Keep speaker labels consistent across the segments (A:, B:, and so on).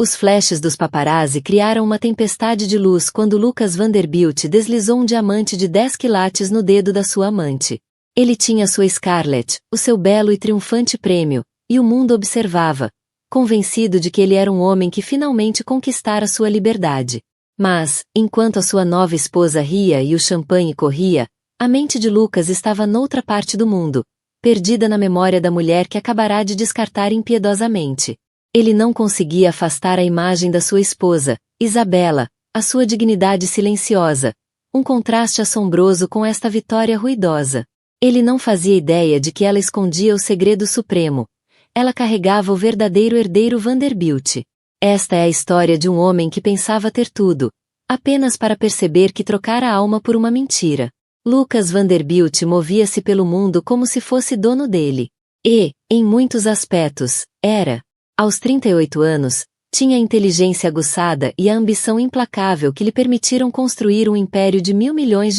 A: Os flashes dos paparazzi criaram uma tempestade de luz quando Lucas Vanderbilt deslizou um diamante de 10 quilates no dedo da sua amante. Ele tinha sua Scarlett, o seu belo e triunfante prêmio, e o mundo observava, convencido de que ele era um homem que finalmente conquistara sua liberdade. Mas, enquanto a sua nova esposa ria e o champanhe corria, a mente de Lucas estava noutra parte do mundo, perdida na memória da mulher que acabará de descartar impiedosamente. Ele não conseguia afastar a imagem da sua esposa, Isabela, a sua dignidade silenciosa, um contraste assombroso com esta vitória ruidosa. Ele não fazia ideia de que ela escondia o segredo supremo. Ela carregava o verdadeiro herdeiro Vanderbilt. Esta é a história de um homem que pensava ter tudo, apenas para perceber que trocara a alma por uma mentira. Lucas Vanderbilt movia-se pelo mundo como se fosse dono dele. E, em muitos aspectos, era. Aos 38 anos, tinha a inteligência aguçada e a ambição implacável que lhe permitiram construir um império de $1.000 milhões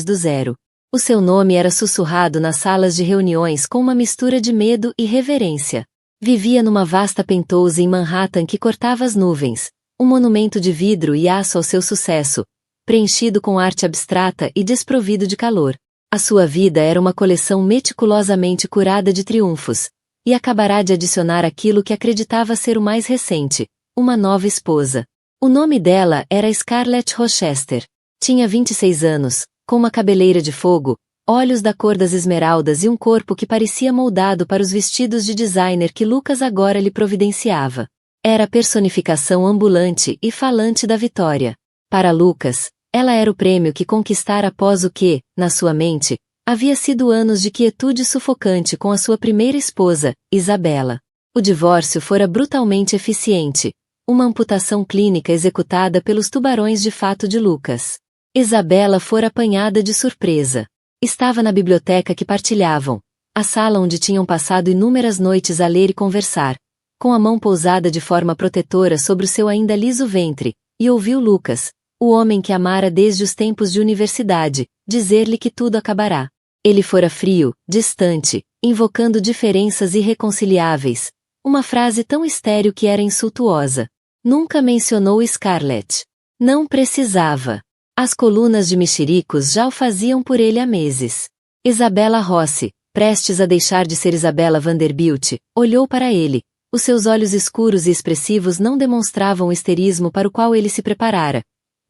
A: do zero. O seu nome era sussurrado nas salas de reuniões com uma mistura de medo e reverência. Vivia numa vasta penthouse em Manhattan que cortava as nuvens, um monumento de vidro e aço ao seu sucesso, preenchido com arte abstrata e desprovido de calor. A sua vida era uma coleção meticulosamente curada de triunfos, e acabará de adicionar aquilo que acreditava ser o mais recente, uma nova esposa. O nome dela era Scarlett Rochester. Tinha 26 anos, com uma cabeleira de fogo, olhos da cor das esmeraldas e um corpo que parecia moldado para os vestidos de designer que Lucas agora lhe providenciava. Era a personificação ambulante e falante da vitória. Para Lucas, ela era o prêmio que conquistara após o que, na sua mente, havia sido anos de quietude sufocante com a sua primeira esposa, Isabela. O divórcio fora brutalmente eficiente, uma amputação clínica executada pelos tubarões de fato de Lucas. Isabela fora apanhada de surpresa. Estava na biblioteca que partilhavam, a sala onde tinham passado inúmeras noites a ler e conversar, com a mão pousada de forma protetora sobre o seu ainda liso ventre, e ouviu Lucas, o homem que amara desde os tempos de universidade, dizer-lhe que tudo acabará. Ele fora frio, distante, invocando diferenças irreconciliáveis, uma frase tão estéril que era insultuosa. Nunca mencionou Scarlett. Não precisava. As colunas de mexericos já o faziam por ele há meses. Isabela Rossi, prestes a deixar de ser Isabela Vanderbilt, olhou para ele. Os seus olhos escuros e expressivos não demonstravam o histerismo para o qual ele se preparara,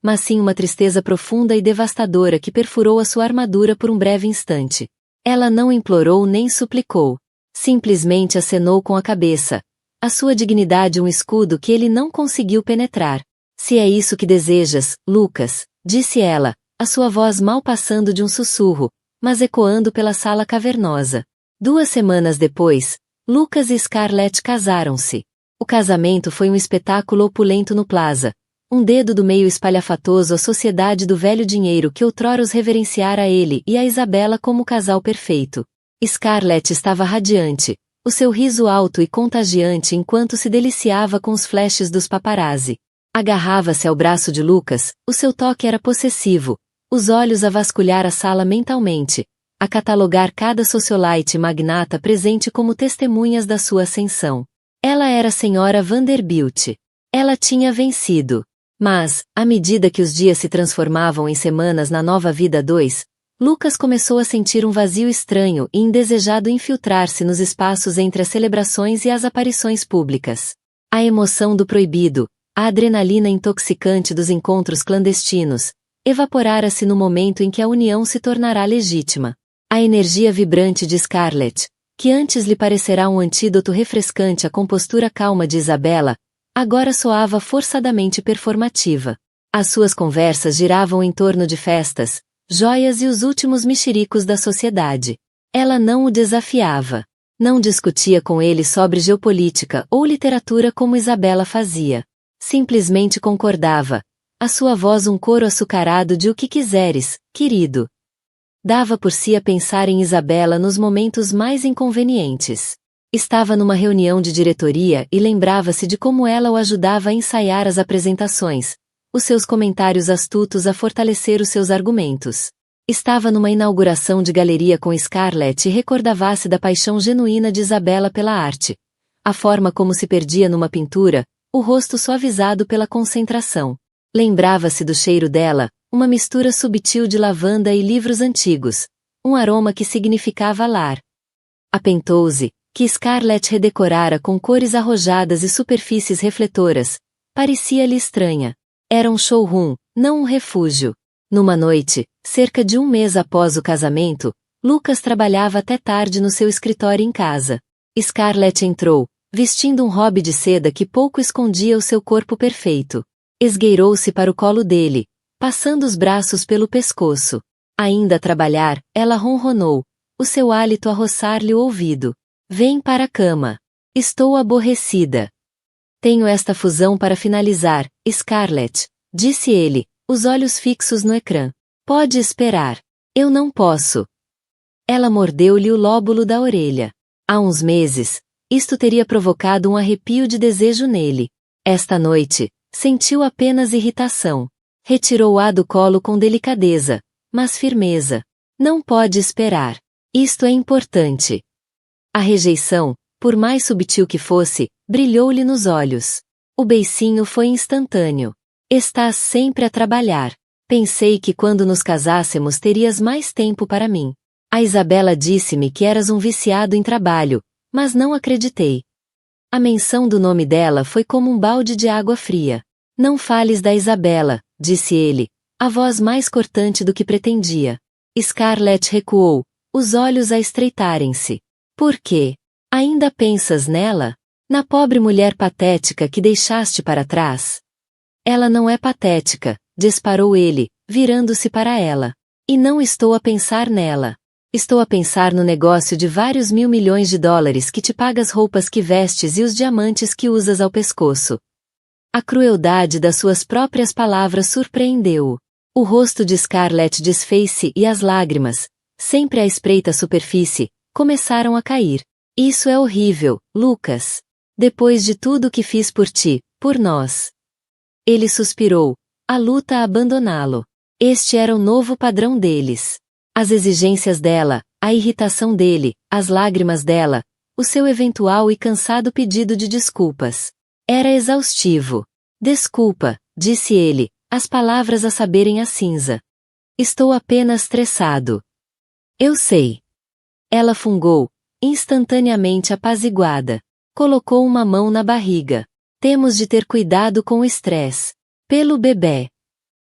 A: mas sim uma tristeza profunda e devastadora que perfurou a sua armadura por um breve instante. Ela não implorou nem suplicou. Simplesmente acenou com a cabeça. A sua dignidade um escudo que ele não conseguiu penetrar. Se é isso que desejas, Lucas, disse ela, a sua voz mal passando de um sussurro, mas ecoando pela sala cavernosa. 2 semanas depois, Lucas e Scarlett casaram-se. O casamento foi um espetáculo opulento no Plaza. Um dedo do meio espalhafatoso à sociedade do velho dinheiro que outrora os reverenciara a ele e a Isabela como o casal perfeito. Scarlett estava radiante, o seu riso alto e contagiante enquanto se deliciava com os flashes dos paparazzi. Agarrava-se ao braço de Lucas, o seu toque era possessivo, os olhos a vasculhar a sala mentalmente, a catalogar cada socialite magnata presente como testemunhas da sua ascensão. Ela era a senhora Vanderbilt. Ela tinha vencido. Mas, à medida que os dias se transformavam em semanas na nova vida 2, Lucas começou a sentir um vazio estranho e indesejado infiltrar-se nos espaços entre as celebrações e as aparições públicas. A emoção do proibido, a adrenalina intoxicante dos encontros clandestinos, evaporara-se no momento em que a união se tornará legítima. A energia vibrante de Scarlett, que antes lhe parecerá um antídoto refrescante à compostura calma de Isabela, agora soava forçadamente performativa. As suas conversas giravam em torno de festas, joias e os últimos mexericos da sociedade. Ela não o desafiava. Não discutia com ele sobre geopolítica ou literatura como Isabela fazia. Simplesmente concordava. A sua voz um coro açucarado de o que quiseres, querido. Dava por si a pensar em Isabela nos momentos mais inconvenientes. Estava numa reunião de diretoria e lembrava-se de como ela o ajudava a ensaiar as apresentações, os seus comentários astutos a fortalecer os seus argumentos. Estava numa inauguração de galeria com Scarlett e recordava-se da paixão genuína de Isabela pela arte. A forma como se perdia numa pintura, o rosto suavizado pela concentração. Lembrava-se do cheiro dela, uma mistura subtil de lavanda e livros antigos, um aroma que significava lar. A penthouse, que Scarlett redecorara com cores arrojadas e superfícies refletoras, parecia-lhe estranha. Era um showroom, não um refúgio. Numa noite, cerca de um mês após o casamento, Lucas trabalhava até tarde no seu escritório em casa. Scarlett entrou, vestindo um hobby de seda que pouco escondia o seu corpo perfeito. Esgueirou-se para o colo dele, passando os braços pelo pescoço. Ainda a trabalhar, ela ronronou, o seu hálito a roçar-lhe o ouvido. Vem para a cama. Estou aborrecida. Tenho esta fusão para finalizar, Scarlett, disse ele, os olhos fixos no ecrã. Pode esperar. Eu não posso. Ela mordeu-lhe o lóbulo da orelha. Há uns meses, isto teria provocado um arrepio de desejo nele. Esta noite, sentiu apenas irritação. Retirou-a do colo com delicadeza, mas firmeza. Não pode esperar. Isto é importante. A rejeição, por mais subtil que fosse, brilhou-lhe nos olhos. O beicinho foi instantâneo. Estás sempre a trabalhar. Pensei que quando nos casássemos terias mais tempo para mim. A Isabela disse-me que eras um viciado em trabalho, mas não acreditei. A menção do nome dela foi como um balde de água fria. Não fales da Isabela, disse ele, a voz mais cortante do que pretendia. Scarlett recuou, os olhos a estreitarem-se. Por quê? Ainda pensas nela? Na pobre mulher patética que deixaste para trás? Ela não é patética, disparou ele, virando-se para ela. E não estou a pensar nela. Estou a pensar no negócio de vários mil milhões de dólares que te paga as roupas que vestes e os diamantes que usas ao pescoço. A crueldade das suas próprias palavras surpreendeu-o. O rosto de Scarlett desfez-se e as lágrimas, sempre à espreita superfície, começaram a cair. Isso é horrível, Lucas. Depois de tudo o que fiz por ti, por nós. Ele suspirou. A luta a abandoná-lo. Este era o novo padrão deles. As exigências dela, a irritação dele, as lágrimas dela, o seu eventual e cansado pedido de desculpas. Era exaustivo. Desculpa, disse ele, as palavras a saberem a cinza. Estou apenas estressado. Eu sei. Ela fungou, instantaneamente apaziguada. Colocou uma mão na barriga. Temos de ter cuidado com o estresse. Pelo bebê.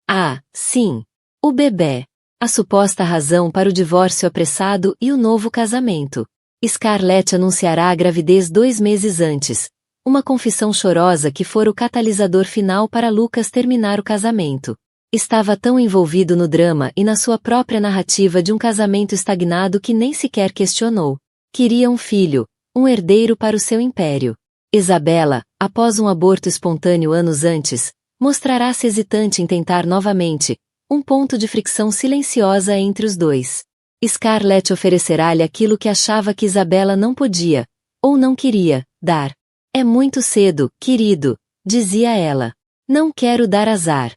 A: Ah, sim. O bebê. A suposta razão para o divórcio apressado e o novo casamento. Scarlett anunciará a gravidez 2 meses antes. Uma confissão chorosa que fora o catalisador final para Lucas terminar o casamento. Estava tão envolvido no drama e na sua própria narrativa de um casamento estagnado que nem sequer questionou. Queria um filho, um herdeiro para o seu império. Isabela, após um aborto espontâneo anos antes, mostrará-se hesitante em tentar novamente, um ponto de fricção silenciosa entre os dois. Scarlett oferecerá-lhe aquilo que achava que Isabela não podia, ou não queria, dar. É muito cedo, querido, dizia ela. Não quero dar azar.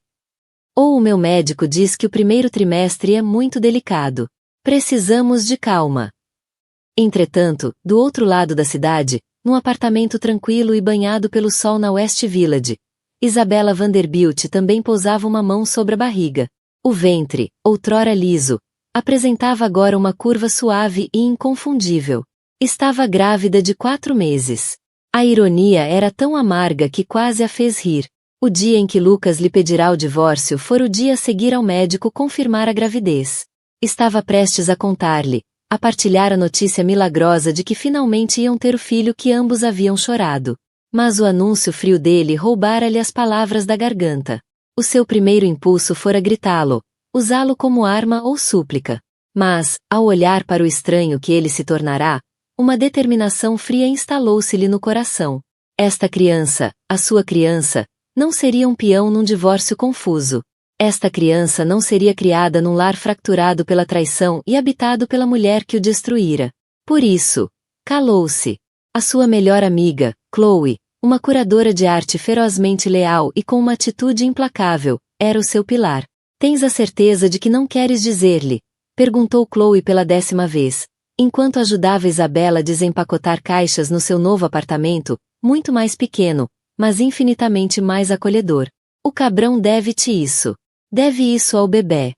A: Ou o meu médico diz que o primeiro trimestre é muito delicado. Precisamos de calma. Entretanto, do outro lado da cidade, num apartamento tranquilo e banhado pelo sol na West Village, Isabela Vanderbilt também pousava uma mão sobre a barriga. O ventre, outrora liso, apresentava agora uma curva suave e inconfundível. Estava grávida de 4 meses. A ironia era tão amarga que quase a fez rir. O dia em que Lucas lhe pedirá o divórcio fora o dia a seguir ao médico confirmar a gravidez. Estava prestes a contar-lhe, a partilhar a notícia milagrosa de que finalmente iam ter o filho que ambos haviam chorado. Mas o anúncio frio dele roubara-lhe as palavras da garganta. O seu primeiro impulso fora gritá-lo, usá-lo como arma ou súplica. Mas, ao olhar para o estranho que ele se tornará, uma determinação fria instalou-se-lhe no coração. Esta criança, a sua criança, não seria um peão num divórcio confuso. Esta criança não seria criada num lar fracturado pela traição e habitado pela mulher que o destruíra. Por isso, calou-se. A sua melhor amiga, Chloe, uma curadora de arte ferozmente leal e com uma atitude implacável, era o seu pilar. Tens a certeza de que não queres dizer-lhe? Perguntou Chloe pela 10ª vez, enquanto ajudava Isabela a desempacotar caixas no seu novo apartamento, muito mais pequeno, mas infinitamente mais acolhedor. O cabrão deve-te isso. Deve isso ao bebê.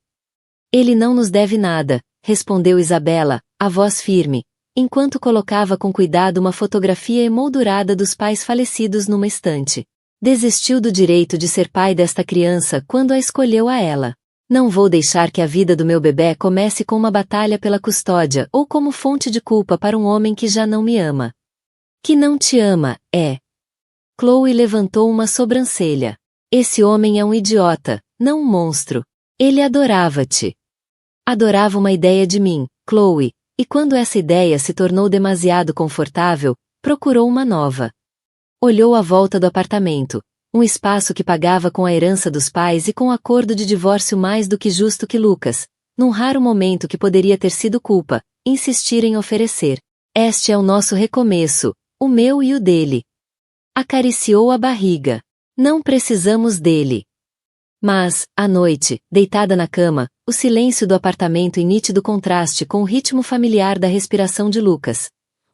A: Ele não nos deve nada, respondeu Isabela, a voz firme, enquanto colocava com cuidado uma fotografia emoldurada dos pais falecidos numa estante. Desistiu do direito de ser pai desta criança quando a escolheu a ela. Não vou deixar que a vida do meu bebê comece com uma batalha pela custódia ou como fonte de culpa para um homem que já não me ama. Que não te ama, é. Chloe levantou uma sobrancelha. Esse homem é um idiota, não um monstro. Ele adorava-te. Adorava uma ideia de mim, Chloe, e quando essa ideia se tornou demasiado confortável, procurou uma nova. Olhou à volta do apartamento, um espaço que pagava com a herança dos pais e com acordo de divórcio mais do que justo que Lucas, num raro momento que poderia ter sido culpa, insistir em oferecer. Este é o nosso recomeço, o meu e o dele. Acariciou a barriga. Não precisamos dele. Mas, à noite, deitada na cama, o silêncio do apartamento em nítido contraste com o ritmo familiar da respiração de Lucas.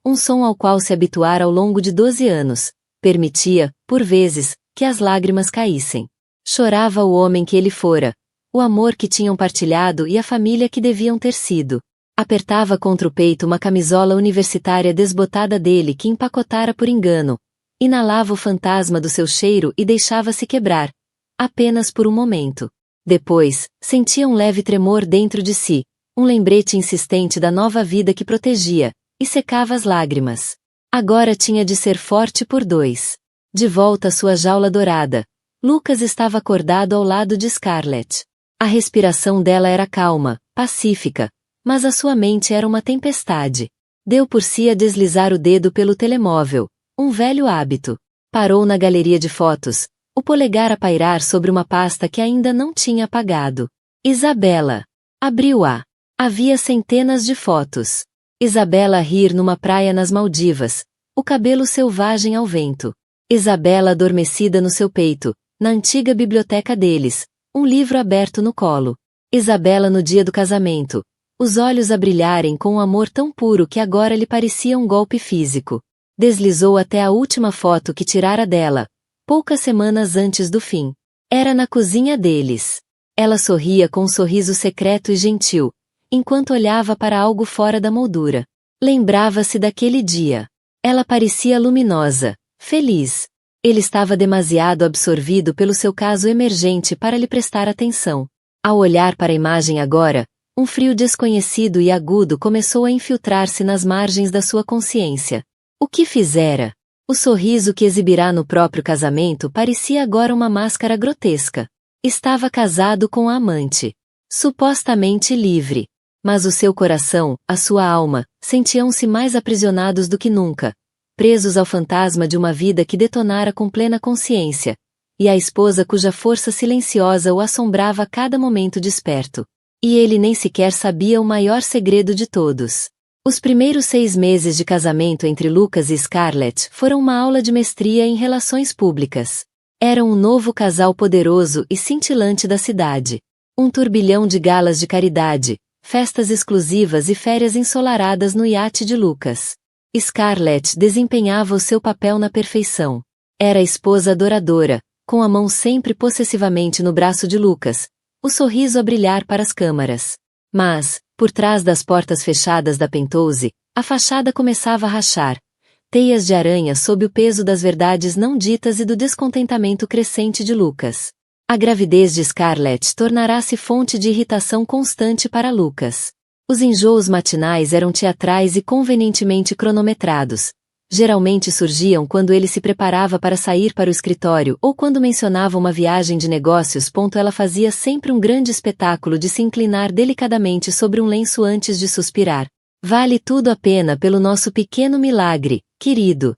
A: Um som ao qual se habituara ao longo de 12 anos. Permitia, por vezes, que as lágrimas caíssem. Chorava o homem que ele fora, o amor que tinham partilhado e a família que deviam ter sido. Apertava contra o peito uma camisola universitária desbotada dele que empacotara por engano. Inalava o fantasma do seu cheiro e deixava-se quebrar. Apenas por um momento. Depois, sentia um leve tremor dentro de si, um lembrete insistente da nova vida que protegia, e secava as lágrimas. Agora tinha de ser forte por 2. De volta à sua jaula dourada, Lucas estava acordado ao lado de Scarlett. A respiração dela era calma, pacífica, mas a sua mente era uma tempestade. Deu por si a deslizar o dedo pelo telemóvel, um velho hábito. Parou na galeria de fotos, o polegar a pairar sobre uma pasta que ainda não tinha apagado. Isabela. Abriu-a. Havia centenas de fotos. Isabela a rir numa praia nas Maldivas, o cabelo selvagem ao vento. Isabela adormecida no seu peito, na antiga biblioteca deles, um livro aberto no colo. Isabela no dia do casamento, os olhos a brilharem com um amor tão puro que agora lhe parecia um golpe físico. Deslizou até a última foto que tirara dela, poucas semanas antes do fim. Era na cozinha deles. Ela sorria com um sorriso secreto e gentil, enquanto olhava para algo fora da moldura. Lembrava-se daquele dia. Ela parecia luminosa, feliz. Ele estava demasiado absorvido pelo seu caso emergente para lhe prestar atenção. Ao olhar para a imagem agora, um frio desconhecido e agudo começou a infiltrar-se nas margens da sua consciência. O que fizera? O sorriso que exibirá no próprio casamento parecia agora uma máscara grotesca. Estava casado com a amante. Supostamente livre. Mas o seu coração, a sua alma, sentiam-se mais aprisionados do que nunca, presos ao fantasma de uma vida que detonara com plena consciência, e a esposa cuja força silenciosa o assombrava a cada momento desperto. E ele nem sequer sabia o maior segredo de todos. Os primeiros 6 meses de casamento entre Lucas e Scarlett foram uma aula de mestria em relações públicas. Eram um novo casal poderoso e cintilante da cidade. Um turbilhão de galas de caridade, festas exclusivas e férias ensolaradas no iate de Lucas. Scarlett desempenhava o seu papel na perfeição. Era a esposa adoradora, com a mão sempre possessivamente no braço de Lucas, o sorriso a brilhar para as câmaras. Mas, por trás das portas fechadas da Penthouse, a fachada começava a rachar. Teias de aranha sob o peso das verdades não ditas e do descontentamento crescente de Lucas. A gravidez de Scarlett tornará-se fonte de irritação constante para Lucas. Os enjoos matinais eram teatrais e convenientemente cronometrados. Geralmente surgiam quando ele se preparava para sair para o escritório ou quando mencionava uma viagem de negócios. Ela fazia sempre um grande espetáculo de se inclinar delicadamente sobre um lenço antes de suspirar. Vale tudo a pena pelo nosso pequeno milagre, querido.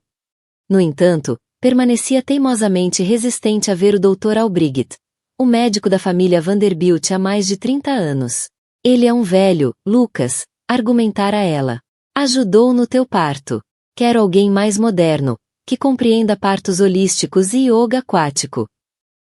A: No entanto, permanecia teimosamente resistente a ver o Dr. Albrecht, o médico da família Vanderbilt há mais de 30 anos. Ele é um velho, Lucas, argumentara ela. Ajudou no teu parto. Quero alguém mais moderno, que compreenda partos holísticos e yoga aquático.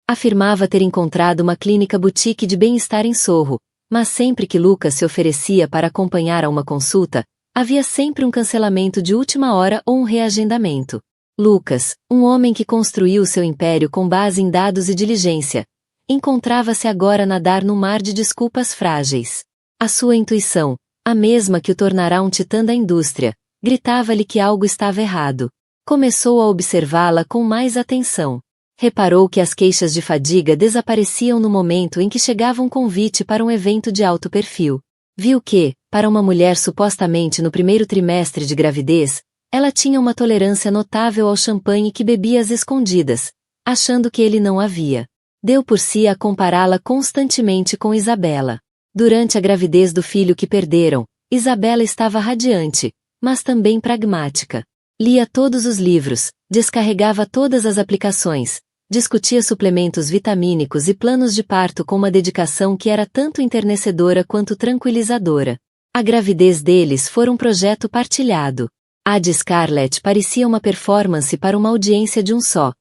A: Afirmava ter encontrado uma clínica boutique de bem-estar em Sorro, mas sempre que Lucas se oferecia para acompanhar a uma consulta, havia sempre um cancelamento de última hora ou um reagendamento. Lucas, um homem que construiu seu império com base em dados e diligência, encontrava-se agora a nadar num mar de desculpas frágeis. A sua intuição, a mesma que o tornará um titã da indústria, gritava-lhe que algo estava errado. Começou a observá-la com mais atenção. Reparou que as queixas de fadiga desapareciam no momento em que chegava um convite para um evento de alto perfil. Viu que, para uma mulher supostamente no primeiro trimestre de gravidez, ela tinha uma tolerância notável ao champanhe que bebia às escondidas, achando que ele não havia. Deu por si a compará-la constantemente com Isabela. Durante a gravidez do filho que perderam, Isabela estava radiante, mas também pragmática. Lia todos os livros, descarregava todas as aplicações, discutia suplementos vitamínicos e planos de parto com uma dedicação que era tanto enternecedora quanto tranquilizadora. A gravidez deles fora um projeto partilhado. A de Scarlett parecia uma performance para uma audiência de um só,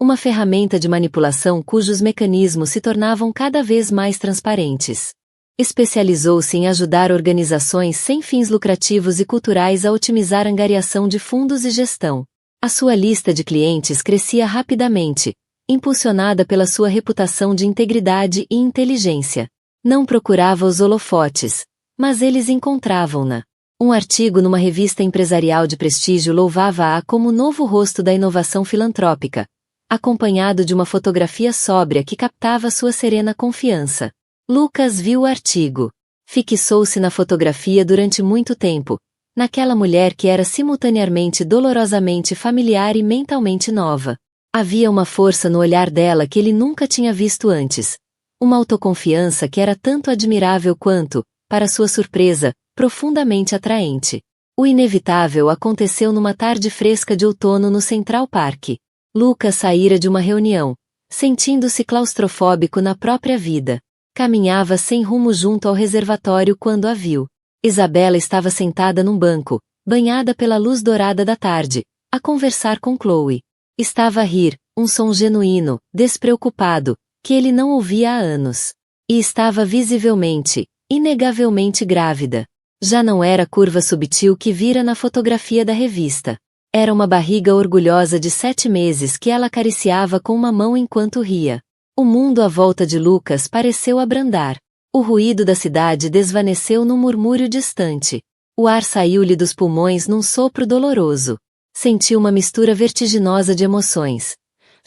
A: uma ferramenta de manipulação cujos mecanismos se tornavam cada vez mais transparentes. Especializou-se em ajudar organizações sem fins lucrativos e culturais a otimizar a angariação de fundos e gestão. A sua lista de clientes crescia rapidamente, impulsionada pela sua reputação de integridade e inteligência. Não procurava os holofotes, mas eles encontravam-na. Um artigo numa revista empresarial de prestígio louvava-a como o novo rosto da inovação filantrópica, acompanhado de uma fotografia sóbria que captava sua serena confiança. Lucas viu o artigo. Fixou-se na fotografia durante muito tempo, naquela mulher que era simultaneamente dolorosamente familiar e mentalmente nova. Havia uma força no olhar dela que ele nunca tinha visto antes. Uma autoconfiança que era tanto admirável quanto, para sua surpresa, profundamente atraente. O inevitável aconteceu numa tarde fresca de outono no Central Park. Lucas saíra de uma reunião, sentindo-se claustrofóbico na própria vida. Caminhava sem rumo junto ao reservatório quando a viu. Isabela estava sentada num banco, banhada pela luz dourada da tarde, a conversar com Chloe. Estava a rir, um som genuíno, despreocupado, que ele não ouvia há anos. E estava visivelmente, inegavelmente grávida. Já não era a curva subtil que vira na fotografia da revista. Era uma barriga orgulhosa de 7 meses que ela acariciava com uma mão enquanto ria. O mundo à volta de Lucas pareceu abrandar. O ruído da cidade desvaneceu num murmúrio distante. O ar saiu-lhe dos pulmões num sopro doloroso. Sentiu uma mistura vertiginosa de emoções.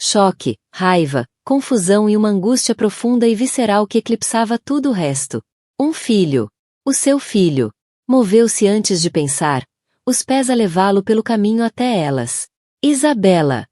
A: Choque, raiva, confusão e uma angústia profunda e visceral que eclipsava tudo o resto. Um filho. O seu filho. Moveu-se antes de pensar, os pés a levá-lo pelo caminho até elas. Isabela.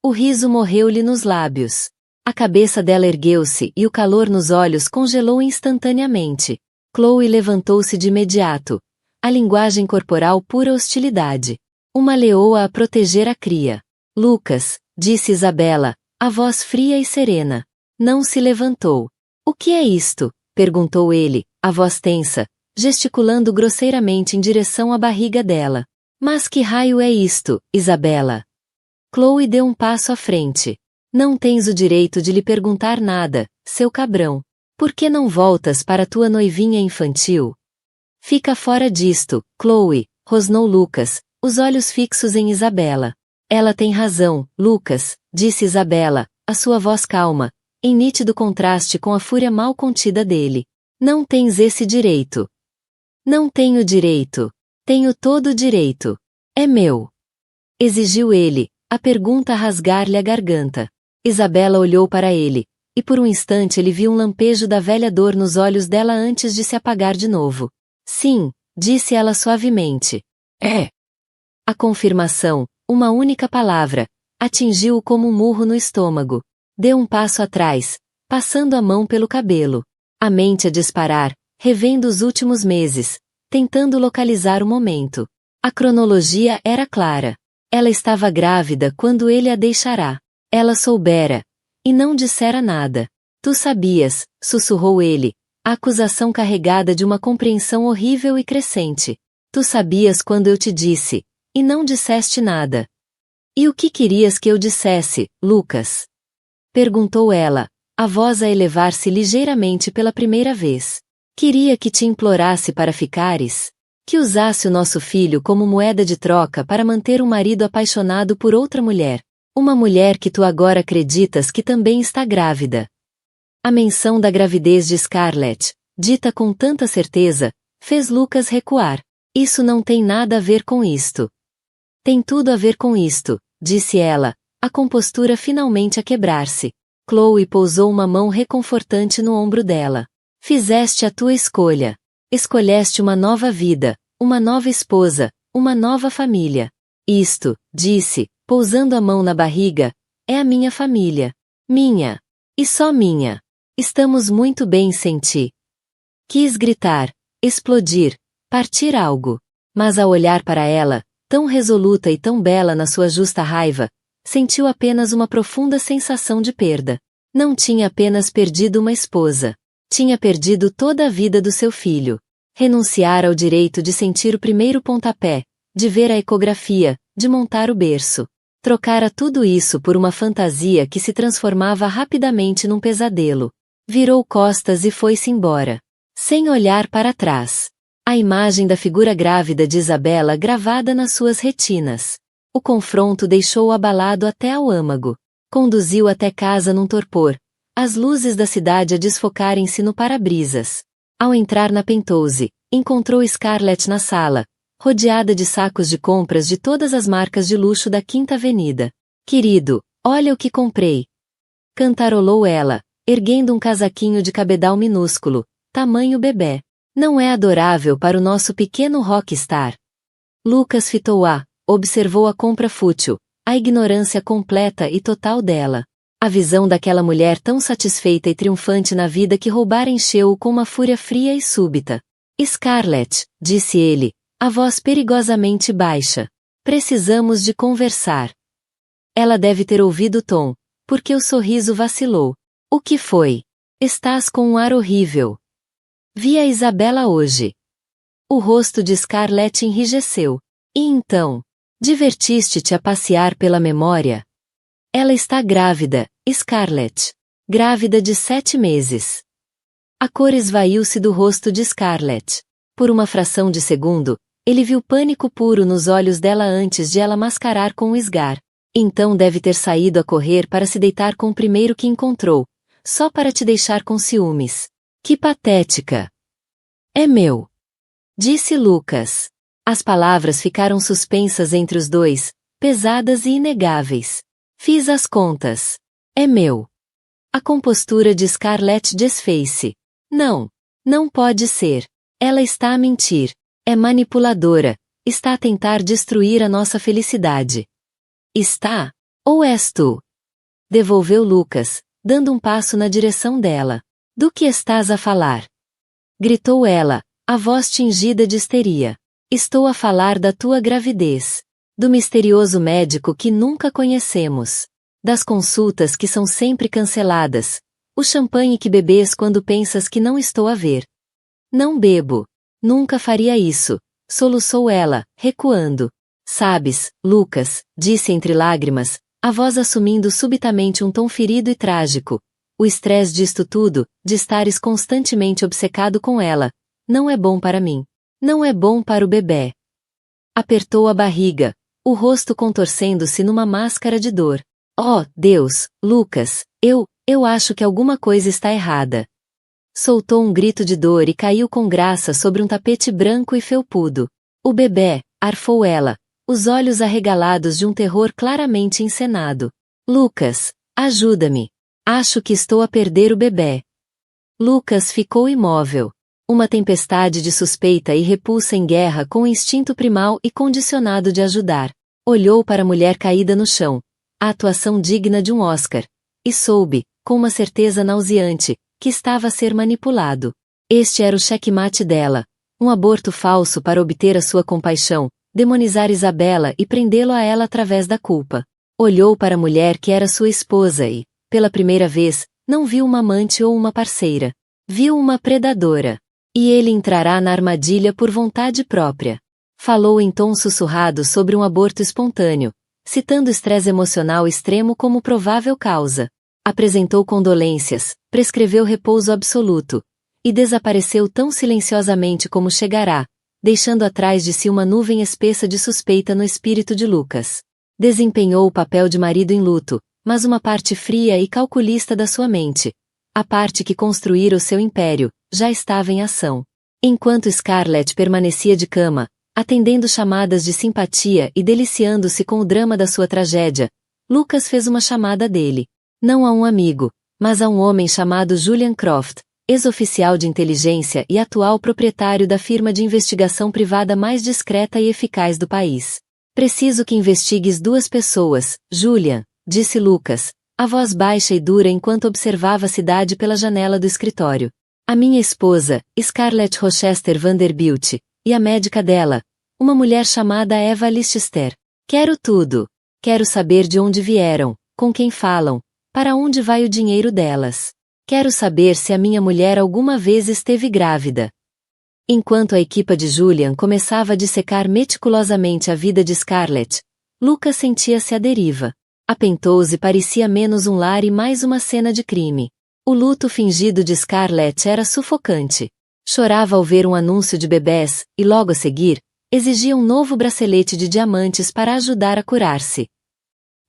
A: O riso morreu-lhe nos lábios. A cabeça dela ergueu-se e o calor nos olhos congelou instantaneamente. Chloe levantou-se de imediato. A linguagem corporal pura hostilidade. Uma leoa a proteger a cria. Lucas, disse Isabela, a voz fria e serena. Não se levantou. O que é isto? Perguntou ele, a voz tensa, gesticulando grosseiramente em direção à barriga dela. Mas que raio é isto, Isabela? Chloe deu um passo à frente. Não tens o direito de lhe perguntar nada, seu cabrão. Por que não voltas para tua noivinha infantil? Fica fora disto, Chloe, rosnou Lucas, os olhos fixos em Isabela. Ela tem razão, Lucas, disse Isabela, a sua voz calma, em nítido contraste com a fúria mal contida dele. Não tens esse direito. Não tenho direito. Tenho todo o direito. É meu. Exigiu ele, a pergunta a rasgar-lhe a garganta. Isabela olhou para ele, e por um instante ele viu um lampejo da velha dor nos olhos dela antes de se apagar de novo. Sim, disse ela suavemente. É. A confirmação, uma única palavra, atingiu-o como um murro no estômago. Deu um passo atrás, passando a mão pelo cabelo. A mente a disparar, revendo os últimos meses, tentando localizar o momento. A cronologia era clara. Ela estava grávida quando ele a deixará. Ela soubera, e não dissera nada. Tu sabias, sussurrou ele, a acusação carregada de uma compreensão horrível e crescente. Tu sabias quando eu te disse, e não disseste nada. E o que querias que eu dissesse, Lucas? Perguntou ela, a voz a elevar-se ligeiramente pela primeira vez. Queria que te implorasse para ficares? Que usasse o nosso filho como moeda de troca para manter um marido apaixonado por outra mulher. Uma mulher que tu agora acreditas que também está grávida. A menção da gravidez de Scarlett, dita com tanta certeza, fez Lucas recuar. Isso não tem nada a ver com isto. Tem tudo a ver com isto, disse ela, a compostura finalmente a quebrar-se. Chloe pousou uma mão reconfortante no ombro dela. Fizeste a tua escolha. Escolheste uma nova vida, uma nova esposa, uma nova família. Isto, disse, pousando a mão na barriga, é a minha família. Minha. E só minha. Estamos muito bem sem ti. Quis gritar, explodir, partir algo. Mas ao olhar para ela, tão resoluta e tão bela na sua justa raiva, sentiu apenas uma profunda sensação de perda. Não tinha apenas perdido uma esposa. Tinha perdido toda a vida do seu filho. Renunciar ao direito de sentir o primeiro pontapé, de ver a ecografia, de montar o berço. Trocara tudo isso por uma fantasia que se transformava rapidamente num pesadelo. Virou costas e foi-se embora. Sem olhar para trás. A imagem da figura grávida de Isabela gravada nas suas retinas. O confronto deixou-o abalado até ao âmago. Conduziu até casa num torpor, as luzes da cidade a desfocarem-se no para-brisas. Ao entrar na Penthouse, encontrou Scarlett na sala, rodeada de sacos de compras de todas as marcas de luxo da Quinta Avenida. Querido, olha o que comprei. Cantarolou ela, erguendo um casaquinho de cabedal minúsculo, tamanho bebê. Não é adorável para o nosso pequeno rockstar? Lucas fitou-a, observou a compra fútil, a ignorância completa e total dela. A visão daquela mulher tão satisfeita e triunfante na vida que roubara encheu-o com uma fúria fria e súbita. Scarlett, disse ele, a voz perigosamente baixa. Precisamos de conversar. Ela deve ter ouvido o tom, porque o sorriso vacilou. O que foi? Estás com um ar horrível. Vi a Isabela hoje. O rosto de Scarlett enrijeceu. E então? Divertiste-te a passear pela memória? Ela está grávida, Scarlett. Grávida de 7 meses. A cor esvaiu-se do rosto de Scarlett. Por uma fração de segundo, ele viu pânico puro nos olhos dela antes de ela mascarar com um esgar. Então deve ter saído a correr para se deitar com o primeiro que encontrou, só para te deixar com ciúmes. Que patética! É meu. Disse Lucas. As palavras ficaram suspensas entre os dois, pesadas e inegáveis. Fiz as contas. É meu. A compostura de Scarlett desfez-se. Não. Não pode ser. Ela está a mentir. É manipuladora. Está a tentar destruir a nossa felicidade. Está? Ou és tu? Devolveu Lucas, dando um passo na direção dela. Do que estás a falar? Gritou ela, a voz tingida de histeria. Estou a falar da tua gravidez. Do misterioso médico que nunca conhecemos. Das consultas que são sempre canceladas. O champanhe que bebes quando pensas que não estou a ver. Não bebo. Nunca faria isso, soluçou ela, recuando. Sabes, Lucas, disse entre lágrimas, a voz assumindo subitamente um tom ferido e trágico. O estresse disto tudo, de estares constantemente obcecado com ela, não é bom para mim. Não é bom para o bebê. Apertou a barriga, o rosto contorcendo-se numa máscara de dor. Oh, Deus, Lucas, eu acho que alguma coisa está errada. Soltou um grito de dor e caiu com graça sobre um tapete branco e felpudo. O bebê, arfou ela, os olhos arregalados de um terror claramente encenado. Lucas, ajuda-me. Acho que estou a perder o bebê. Lucas ficou imóvel. Uma tempestade de suspeita e repulsa em guerra com o instinto primal e condicionado de ajudar. Olhou para a mulher caída no chão, a atuação digna de um Oscar, e soube, com uma certeza nauseante, que estava a ser manipulado. Este era o checkmate dela, um aborto falso para obter a sua compaixão, demonizar Isabela e prendê-lo a ela através da culpa. Olhou para a mulher que era sua esposa e, pela primeira vez, não viu uma amante ou uma parceira. Viu uma predadora. E ele entrará na armadilha por vontade própria. Falou em tom sussurrado sobre um aborto espontâneo, citando o estresse emocional extremo como provável causa. Apresentou condolências, prescreveu repouso absoluto, e desapareceu tão silenciosamente como chegará, deixando atrás de si uma nuvem espessa de suspeita no espírito de Lucas. Desempenhou o papel de marido em luto, mas uma parte fria e calculista da sua mente, a parte que construíra o seu império, já estava em ação. Enquanto Scarlett permanecia de cama, atendendo chamadas de simpatia e deliciando-se com o drama da sua tragédia, Lucas fez uma chamada dele. Não a um amigo, mas a um homem chamado Julian Croft, ex-oficial de inteligência e atual proprietário da firma de investigação privada mais discreta e eficaz do país. Preciso que investigues 2 pessoas, Julian, disse Lucas, a voz baixa e dura enquanto observava a cidade pela janela do escritório. A minha esposa, Scarlett Rochester Vanderbilt, e a médica dela, uma mulher chamada Eva Lichester. Quero tudo. Quero saber de onde vieram, com quem falam, para onde vai o dinheiro delas. Quero saber se a minha mulher alguma vez esteve grávida. Enquanto a equipa de Julian começava a dissecar meticulosamente a vida de Scarlett, Lucas sentia-se à deriva. A Penthouse parecia menos um lar e mais uma cena de crime. O luto fingido de Scarlett era sufocante. Chorava ao ver um anúncio de bebés, e logo a seguir, exigia um novo bracelete de diamantes para ajudar a curar-se.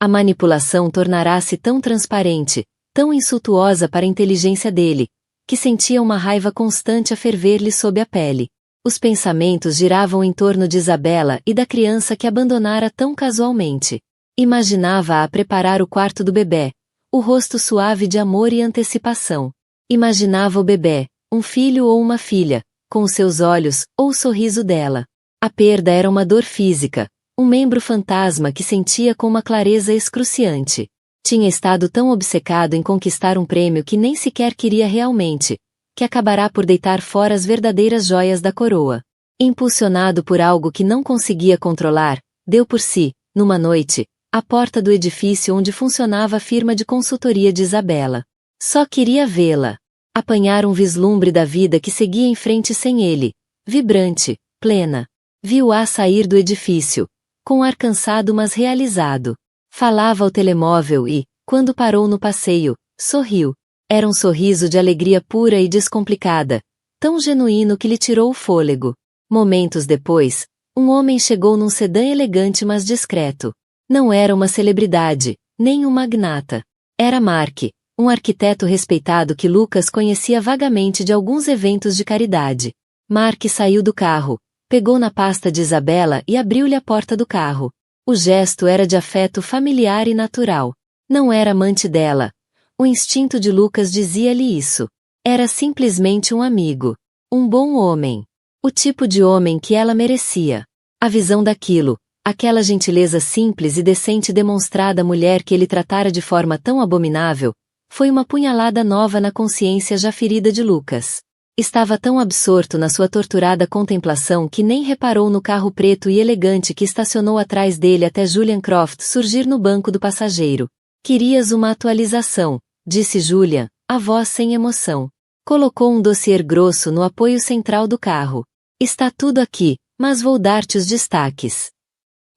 A: A manipulação tornará-se tão transparente, tão insultuosa para a inteligência dele, que sentia uma raiva constante a ferver-lhe sob a pele. Os pensamentos giravam em torno de Isabella e da criança que abandonara tão casualmente. Imaginava-a a preparar o quarto do bebê, o rosto suave de amor e antecipação. Imaginava o bebê, um filho ou uma filha, com os seus olhos, ou o sorriso dela. A perda era uma dor física, um membro fantasma que sentia com uma clareza excruciante. Tinha estado tão obcecado em conquistar um prêmio que nem sequer queria realmente, que acabará por deitar fora as verdadeiras joias da coroa. Impulsionado por algo que não conseguia controlar, deu por si, numa noite, à porta do edifício onde funcionava a firma de consultoria de Isabella. Só queria vê-la. Apanhar um vislumbre da vida que seguia em frente sem ele, vibrante, plena. Viu-a sair do edifício, com ar cansado mas realizado. Falava ao telemóvel e, quando parou no passeio, sorriu. Era um sorriso de alegria pura e descomplicada, tão genuíno que lhe tirou o fôlego. Momentos depois, um homem chegou num sedã elegante mas discreto. Não era uma celebridade, nem um magnata. Era Mark, um arquiteto respeitado que Lucas conhecia vagamente de alguns eventos de caridade. Mark saiu do carro, pegou na pasta de Isabella e abriu-lhe a porta do carro. O gesto era de afeto familiar e natural. Não era amante dela. O instinto de Lucas dizia-lhe isso. Era simplesmente um amigo. Um bom homem. O tipo de homem que ela merecia. A visão daquilo, aquela gentileza simples e decente demonstrada à mulher que ele tratara de forma tão abominável, foi uma punhalada nova na consciência já ferida de Lucas. Estava tão absorto na sua torturada contemplação que nem reparou no carro preto e elegante que estacionou atrás dele até Julian Croft surgir no banco do passageiro. Querias uma atualização, disse Julian, a voz sem emoção. Colocou um dossiê grosso no apoio central do carro. Está tudo aqui, mas vou dar-te os destaques.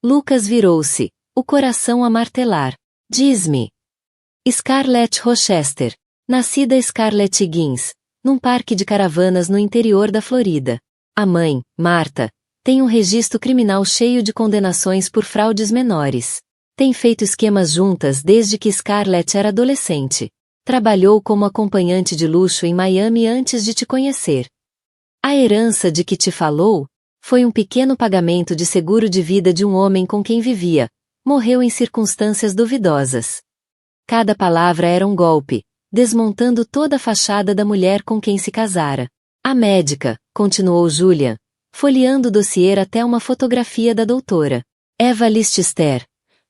A: Lucas virou-se, o coração a martelar. Diz-me. Scarlett Rochester. Nascida Scarlett Higgins, num parque de caravanas no interior da Florida. A mãe, Marta, tem um registro criminal cheio de condenações por fraudes menores. Tem feito esquemas juntas desde que Scarlett era adolescente. Trabalhou como acompanhante de luxo em Miami antes de te conhecer. A herança de que te falou foi um pequeno pagamento de seguro de vida de um homem com quem vivia. Morreu em circunstâncias duvidosas. Cada palavra era um golpe, desmontando toda a fachada da mulher com quem se casara. A médica, continuou Julian, folheando o dossiê até uma fotografia da doutora. Eva Lichester.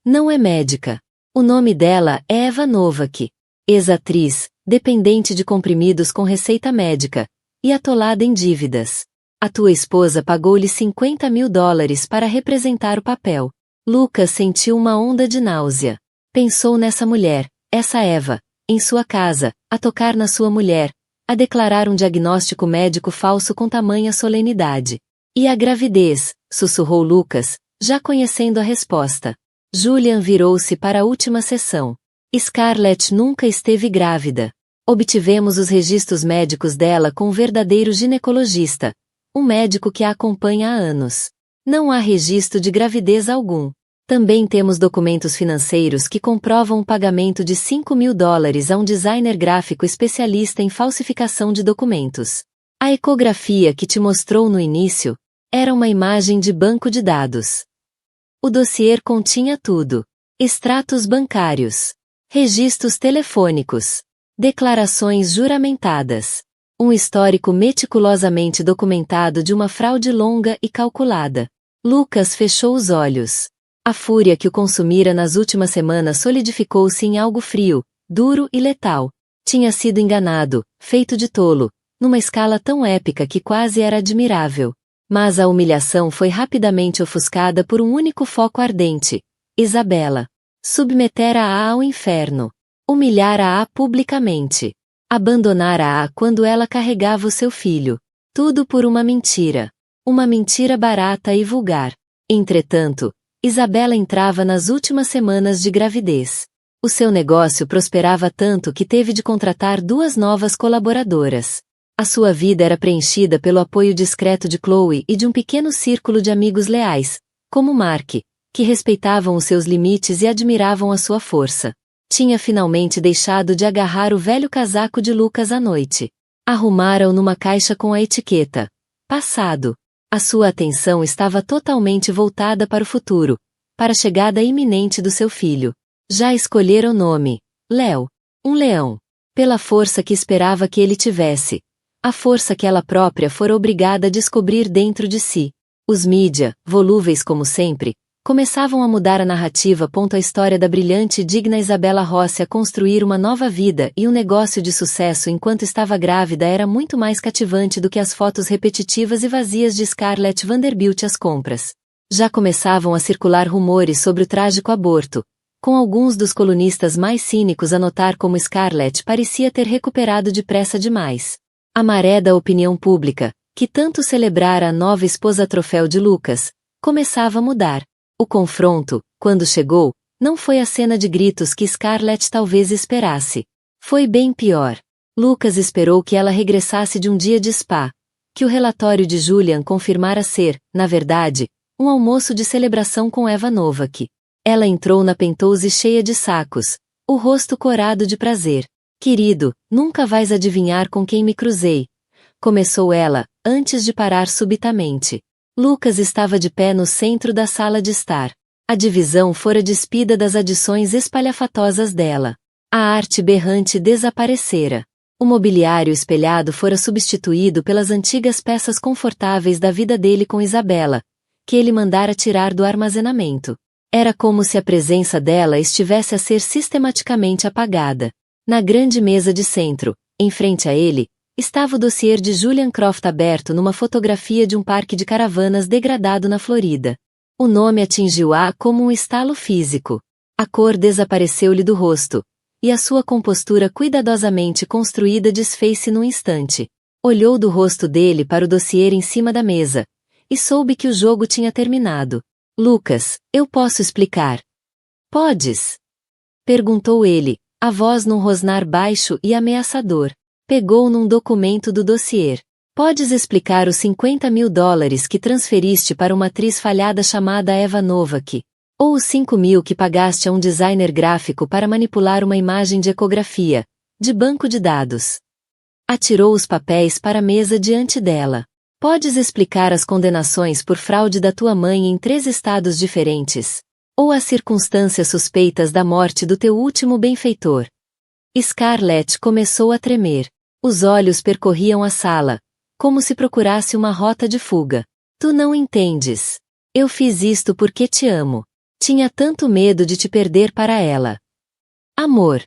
A: Não é médica. O nome dela é Eva Novak. Ex-atriz, dependente de comprimidos com receita médica, e atolada em dívidas. A tua esposa pagou-lhe $50.000 para representar o papel. Lucas sentiu uma onda de náusea. Pensou nessa mulher, essa Eva, em sua casa, a tocar na sua mulher, a declarar um diagnóstico médico falso com tamanha solenidade. E a gravidez, sussurrou Lucas, já conhecendo a resposta. Julian virou-se para a última sessão. Scarlett nunca esteve grávida. Obtivemos os registros médicos dela com um verdadeiro ginecologista, um médico que a acompanha há anos. Não há registro de gravidez algum. Também temos documentos financeiros que comprovam o pagamento de $5.000 a um designer gráfico especialista em falsificação de documentos. A ecografia que te mostrou no início era uma imagem de banco de dados. O dossiê continha tudo: extratos bancários, registros telefônicos, declarações juramentadas, um histórico meticulosamente documentado de uma fraude longa e calculada. Lucas fechou os olhos. A fúria que o consumira nas últimas semanas solidificou-se em algo frio, duro e letal. Tinha sido enganado, feito de tolo, numa escala tão épica que quase era admirável. Mas a humilhação foi rapidamente ofuscada por um único foco ardente: Isabela. Submetera-a ao inferno. Humilhara-a publicamente. Abandonara-a quando ela carregava o seu filho. Tudo por uma mentira. Uma mentira barata e vulgar. Entretanto, Isabela entrava nas últimas semanas de gravidez. O seu negócio prosperava tanto que teve de contratar 2 novas colaboradoras. A sua vida era preenchida pelo apoio discreto de Chloe e de um pequeno círculo de amigos leais, como Mark, que respeitavam os seus limites e admiravam a sua força. Tinha finalmente deixado de agarrar o velho casaco de Lucas à noite. Arrumara-o numa caixa com a etiqueta "Passado". A sua atenção estava totalmente voltada para o futuro, para a chegada iminente do seu filho. Já escolhera o nome: Léo. Um leão. Pela força que esperava que ele tivesse. A força que ela própria fora obrigada a descobrir dentro de si. Os mídia, volúveis como sempre, começavam a mudar a narrativa. A história da brilhante e digna Isabela Rossi a construir uma nova vida e um negócio de sucesso enquanto estava grávida era muito mais cativante do que as fotos repetitivas e vazias de Scarlett Vanderbilt às compras. Já começavam a circular rumores sobre o trágico aborto, com alguns dos colunistas mais cínicos a notar como Scarlett parecia ter recuperado depressa demais. A maré da opinião pública, que tanto celebrara a nova esposa troféu de Lucas, começava a mudar. O confronto, quando chegou, não foi a cena de gritos que Scarlett talvez esperasse. Foi bem pior. Lucas esperou que ela regressasse de um dia de spa, que o relatório de Julian confirmara ser, na verdade, um almoço de celebração com Eva Novak. Ela entrou na penthouse cheia de sacos, o rosto corado de prazer. "Querido, nunca vais adivinhar com quem me cruzei", começou ela, antes de parar subitamente. Lucas estava de pé no centro da sala de estar. A divisão fora despida das adições espalhafatosas dela. A arte berrante desaparecera. O mobiliário espelhado fora substituído pelas antigas peças confortáveis da vida dele com Isabela, que ele mandara tirar do armazenamento. Era como se a presença dela estivesse a ser sistematicamente apagada. Na grande mesa de centro, em frente a ele, estava o dossiê de Julian Croft aberto numa fotografia de um parque de caravanas degradado na Florida. O nome atingiu-a como um estalo físico. A cor desapareceu-lhe do rosto, e a sua compostura cuidadosamente construída desfez-se num instante. Olhou do rosto dele para o dossiê em cima da mesa, e soube que o jogo tinha terminado. "Lucas, eu posso explicar." "Podes?" perguntou ele, a voz num rosnar baixo e ameaçador. Pegou num documento do dossiê. "Podes explicar os $50.000 que transferiste para uma atriz falhada chamada Eva Novak? Ou os 5.000 que pagaste a um designer gráfico para manipular uma imagem de ecografia, de banco de dados?" Atirou os papéis para a mesa diante dela. "Podes explicar as condenações por fraude da tua mãe em 3 estados diferentes? Ou as circunstâncias suspeitas da morte do teu último benfeitor?" Scarlett começou a tremer. Os olhos percorriam a sala, como se procurasse uma rota de fuga. "Tu não entendes. Eu fiz isto porque te amo. Tinha tanto medo de te perder para ela." "Amor."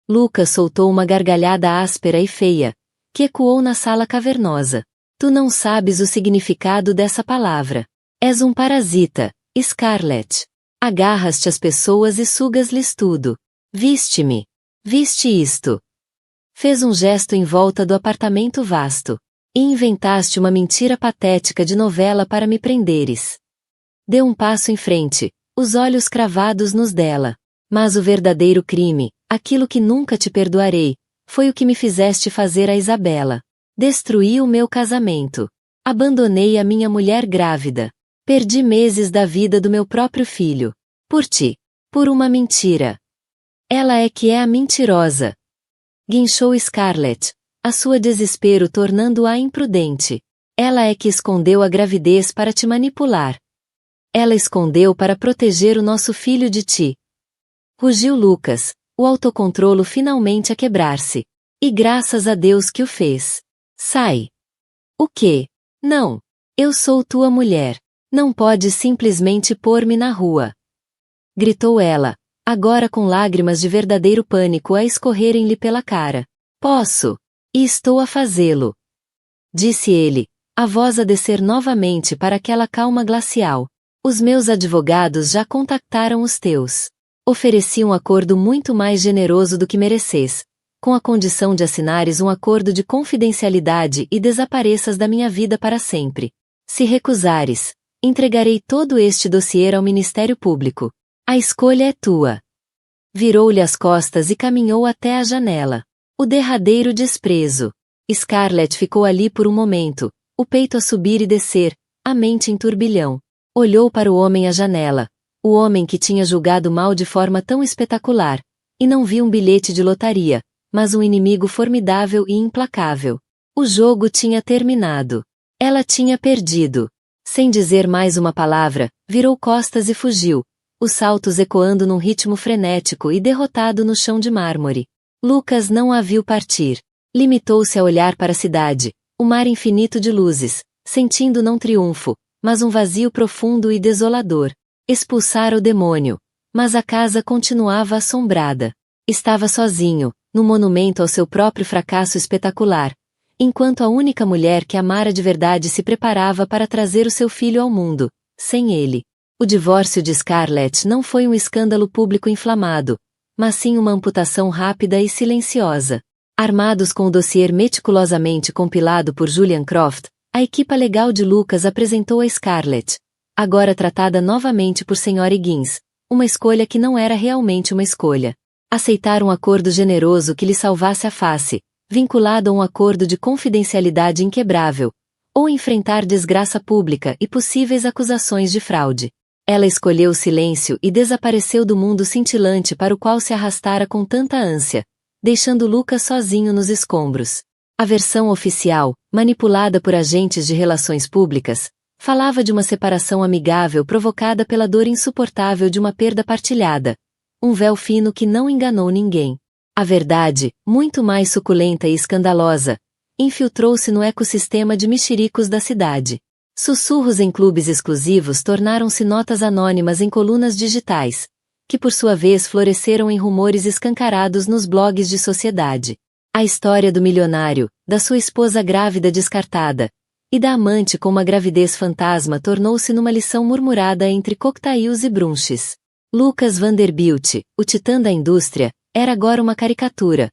A: Lucas soltou uma gargalhada áspera e feia, que ecoou na sala cavernosa. "Tu não sabes o significado dessa palavra. És um parasita, Scarlett. Agarras-te às pessoas e sugas-lhes tudo. Viste-me. Viste isto." Fez um gesto em volta do apartamento vasto. "E inventaste uma mentira patética de novela para me prenderes." Deu um passo em frente, os olhos cravados nos dela. "Mas o verdadeiro crime, aquilo que nunca te perdoarei, foi o que me fizeste fazer a Isabela. Destruí o meu casamento. Abandonei a minha mulher grávida. Perdi meses da vida do meu próprio filho. Por ti. Por uma mentira. Ela é que é a mentirosa. Guinchou Scarlett, a sua desespero tornando-a imprudente. Ela é que escondeu a gravidez para te manipular. Ela escondeu para proteger o nosso filho de ti. Rugiu Lucas, o autocontrolo finalmente a quebrar-se. E graças a Deus que o fez. Sai. O quê? Não. Eu sou tua mulher. Não pode simplesmente pôr-me na rua. Gritou ela, agora com lágrimas de verdadeiro pânico a escorrerem-lhe pela cara. Posso. E estou a fazê-lo. Disse ele, a voz a descer novamente para aquela calma glacial. Os meus advogados já contactaram os teus. Ofereci um acordo muito mais generoso do que mereces, com a condição de assinares um acordo de confidencialidade e desapareças da minha vida para sempre. Se recusares, entregarei todo este dossiê ao Ministério Público. A escolha é tua. Virou-lhe as costas e caminhou até a janela. O derradeiro desprezo. Scarlett ficou ali por um momento, o peito a subir e descer, a mente em turbilhão. Olhou para o homem à janela, o homem que tinha julgado mal de forma tão espetacular, e não viu um bilhete de lotaria, mas um inimigo formidável e implacável. O jogo tinha terminado. Ela tinha perdido. Sem dizer mais uma palavra, virou costas e fugiu, os saltos ecoando num ritmo frenético e derrotado no chão de mármore. Lucas não a viu partir. Limitou-se a olhar para a cidade, o mar infinito de luzes, sentindo não triunfo, mas um vazio profundo e desolador. Expulsara o demônio. Mas a casa continuava assombrada. Estava sozinho, no monumento ao seu próprio fracasso espetacular, enquanto a única mulher que amara de verdade se preparava para trazer o seu filho ao mundo, sem ele. O divórcio de Scarlett não foi um escândalo público inflamado, mas sim uma amputação rápida e silenciosa. Armados com o dossiê meticulosamente compilado por Julian Croft, a equipa legal de Lucas apresentou a Scarlett, agora tratada novamente por Sra. Higgins, uma escolha que não era realmente uma escolha. Aceitar um acordo generoso que lhe salvasse a face, vinculado a um acordo de confidencialidade inquebrável, ou enfrentar desgraça pública e possíveis acusações de fraude. Ela escolheu o silêncio e desapareceu do mundo cintilante para o qual se arrastara com tanta ânsia, deixando Lucas sozinho nos escombros. A versão oficial, manipulada por agentes de relações públicas, falava de uma separação amigável provocada pela dor insuportável de uma perda partilhada, um véu fino que não enganou ninguém. A verdade, muito mais suculenta e escandalosa, infiltrou-se no ecossistema de mexericos da cidade. Sussurros em clubes exclusivos tornaram-se notas anônimas em colunas digitais, que por sua vez floresceram em rumores escancarados nos blogs de sociedade. A história do milionário, da sua esposa grávida descartada, e da amante com uma gravidez fantasma tornou-se numa lição murmurada entre cocktails e brunches. Lucas Vanderbilt, o titã da indústria, era agora uma caricatura.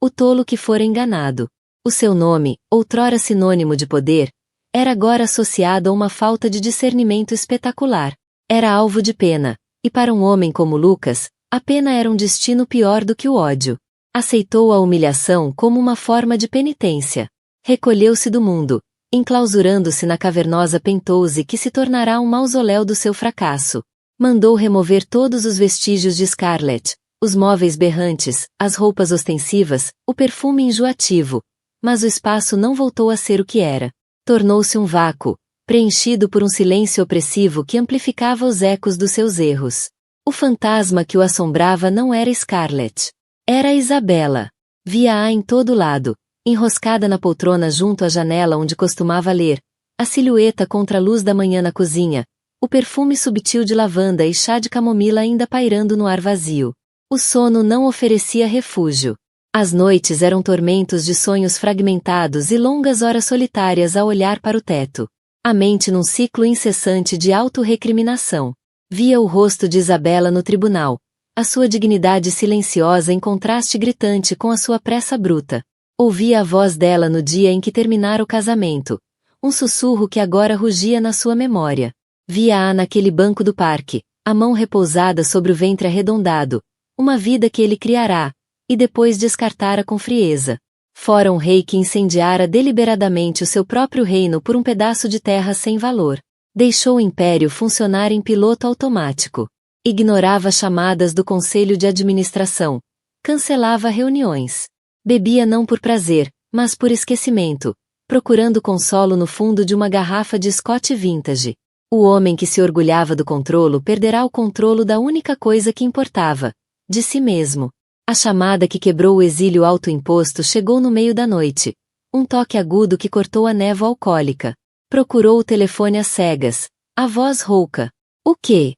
A: O tolo que fora enganado. O seu nome, outrora sinônimo de poder, era agora associado a uma falta de discernimento espetacular. Era alvo de pena, e para um homem como Lucas, a pena era um destino pior do que o ódio. Aceitou a humilhação como uma forma de penitência. Recolheu-se do mundo, enclausurando-se na cavernosa penthouse que se tornará um mausoléu do seu fracasso. Mandou remover todos os vestígios de Scarlett, os móveis berrantes, as roupas ostensivas, o perfume enjoativo, mas o espaço não voltou a ser o que era. Tornou-se um vácuo, preenchido por um silêncio opressivo que amplificava os ecos dos seus erros. O fantasma que o assombrava não era Scarlett. Era Isabela. Via-a em todo lado, enroscada na poltrona junto à janela onde costumava ler, a silhueta contra a luz da manhã na cozinha, o perfume subtil de lavanda e chá de camomila ainda pairando no ar vazio. O sono não oferecia refúgio. As noites eram tormentos de sonhos fragmentados e longas horas solitárias a olhar para o teto. A mente num ciclo incessante de autorrecriminação. Via o rosto de Isabela no tribunal, a sua dignidade silenciosa em contraste gritante com a sua pressa bruta. Ouvia a voz dela no dia em que terminara o casamento, um sussurro que agora rugia na sua memória. Via-a naquele banco do parque, a mão repousada sobre o ventre arredondado, uma vida que ele criará, e depois descartara com frieza. Fora um rei que incendiara deliberadamente o seu próprio reino por um pedaço de terra sem valor. Deixou o império funcionar em piloto automático. Ignorava chamadas do conselho de administração. Cancelava reuniões. Bebia não por prazer, mas por esquecimento, procurando consolo no fundo de uma garrafa de Scotch vintage. O homem que se orgulhava do controlo perderá o controlo da única coisa que importava, de si mesmo. A chamada que quebrou o exílio autoimposto chegou no meio da noite. Um toque agudo que cortou a névoa alcoólica. Procurou o telefone às cegas. A voz rouca. O quê?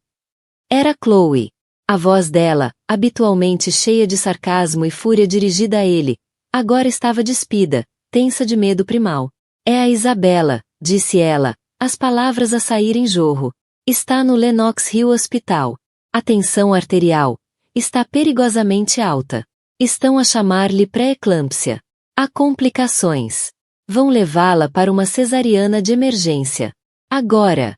A: Era Chloe. A voz dela, habitualmente cheia de sarcasmo e fúria dirigida a ele, agora estava despida, tensa de medo primal. É a Isabela, disse ela, as palavras a saírem jorro. Está no Lenox Hill Hospital. A tensão arterial está perigosamente alta. Estão a chamar-lhe pré-eclâmpsia. Há complicações. Vão levá-la para uma cesariana de emergência. Agora.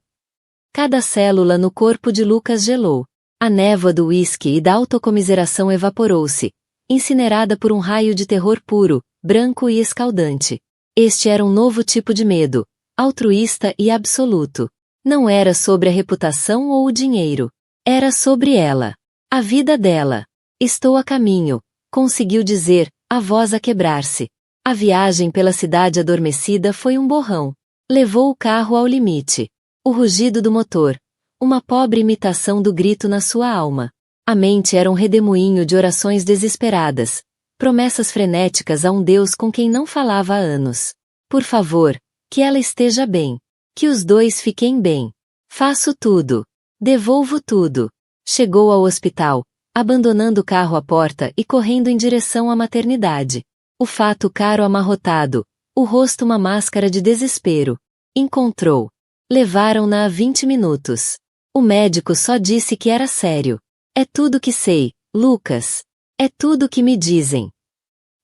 A: Cada célula no corpo de Lucas gelou. A névoa do uísque e da autocomiseração evaporou-se, incinerada por um raio de terror puro, branco e escaldante. Este era um novo tipo de medo, altruísta e absoluto. Não era sobre a reputação ou o dinheiro. Era sobre ela. A vida dela. Estou a caminho, conseguiu dizer, a voz a quebrar-se. A viagem pela cidade adormecida foi um borrão. Levou o carro ao limite. O rugido do motor. Uma pobre imitação do grito na sua alma. A mente era um redemoinho de orações desesperadas. Promessas frenéticas a um Deus com quem não falava há anos. Por favor, que ela esteja bem. Que os dois fiquem bem. Faço tudo. Devolvo tudo. Chegou ao hospital, abandonando o carro à porta e correndo em direção à maternidade. O fato caro amarrotado, o rosto uma máscara de desespero. Encontrou. Levaram-na a 20 minutos. O médico só disse que era sério. É tudo que sei, Lucas. É tudo que me dizem.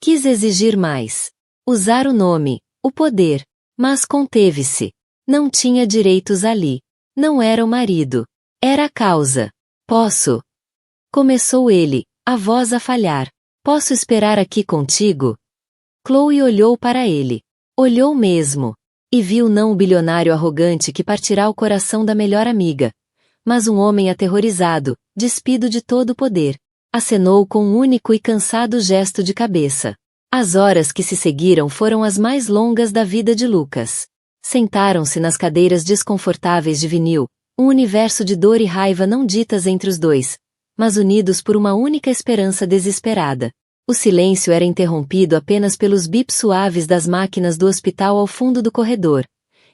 A: Quis exigir mais. Usar o nome, o poder. Mas conteve-se. Não tinha direitos ali. Não era o marido. Era a causa. Posso? Começou ele, a voz a falhar. Posso esperar aqui contigo? Chloe olhou para ele. Olhou mesmo. E viu não o bilionário arrogante que partirá o coração da melhor amiga, mas um homem aterrorizado, despido de todo o poder. Acenou com um único e cansado gesto de cabeça. As horas que se seguiram foram as mais longas da vida de Lucas. Sentaram-se nas cadeiras desconfortáveis de vinil, um universo de dor e raiva não ditas entre os dois, mas unidos por uma única esperança desesperada. O silêncio era interrompido apenas pelos bips suaves das máquinas do hospital ao fundo do corredor,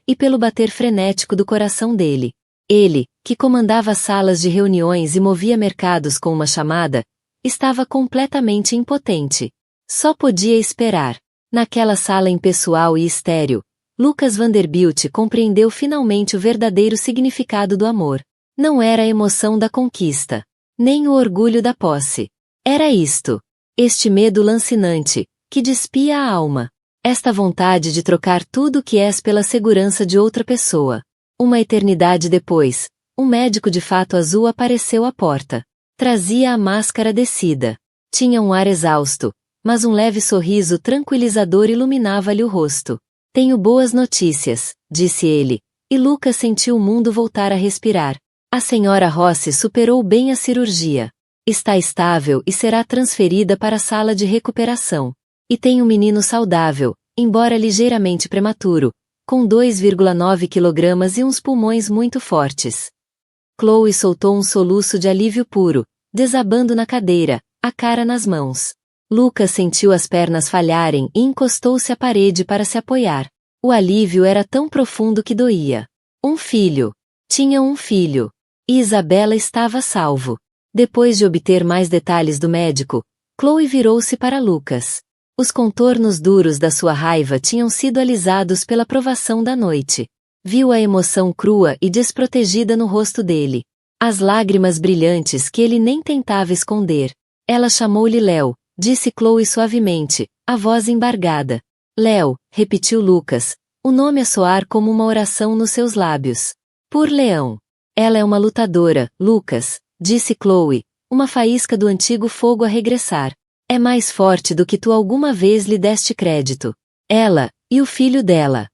A: e pelo bater frenético do coração dele. Ele, que comandava salas de reuniões e movia mercados com uma chamada, estava completamente impotente. Só podia esperar. Naquela sala impessoal e estéril, Lucas Vanderbilt compreendeu finalmente o verdadeiro significado do amor. Não era a emoção da conquista, nem o orgulho da posse. Era isto. Este medo lancinante, que despia a alma. Esta vontade de trocar tudo o que és pela segurança de outra pessoa. Uma eternidade depois, um médico de fato azul apareceu à porta. Trazia a máscara descida. Tinha um ar exausto, mas um leve sorriso tranquilizador iluminava-lhe o rosto. Tenho boas notícias, disse ele, e Lucas sentiu o mundo voltar a respirar. A senhora Rossi superou bem a cirurgia. Está estável e será transferida para a sala de recuperação. E tem um menino saudável, embora ligeiramente prematuro, com 2,9 kg e uns pulmões muito fortes. Chloe soltou um soluço de alívio puro, desabando na cadeira, a cara nas mãos. Lucas sentiu as pernas falharem e encostou-se à parede para se apoiar. O alívio era tão profundo que doía. Um filho. Tinha um filho. E Isabela estava a salvo. Depois de obter mais detalhes do médico, Chloe virou-se para Lucas. Os contornos duros da sua raiva tinham sido alisados pela provação da noite. Viu a emoção crua e desprotegida no rosto dele. As lágrimas brilhantes que ele nem tentava esconder. Ela chamou-lhe Léo, disse Chloe suavemente, a voz embargada. Léo, repetiu Lucas, o nome a soar como uma oração nos seus lábios. Por Leão. Ela é uma lutadora, Lucas, disse Chloe, uma faísca do antigo fogo a regressar. É mais forte do que tu alguma vez lhe deste crédito. Ela, e o filho dela.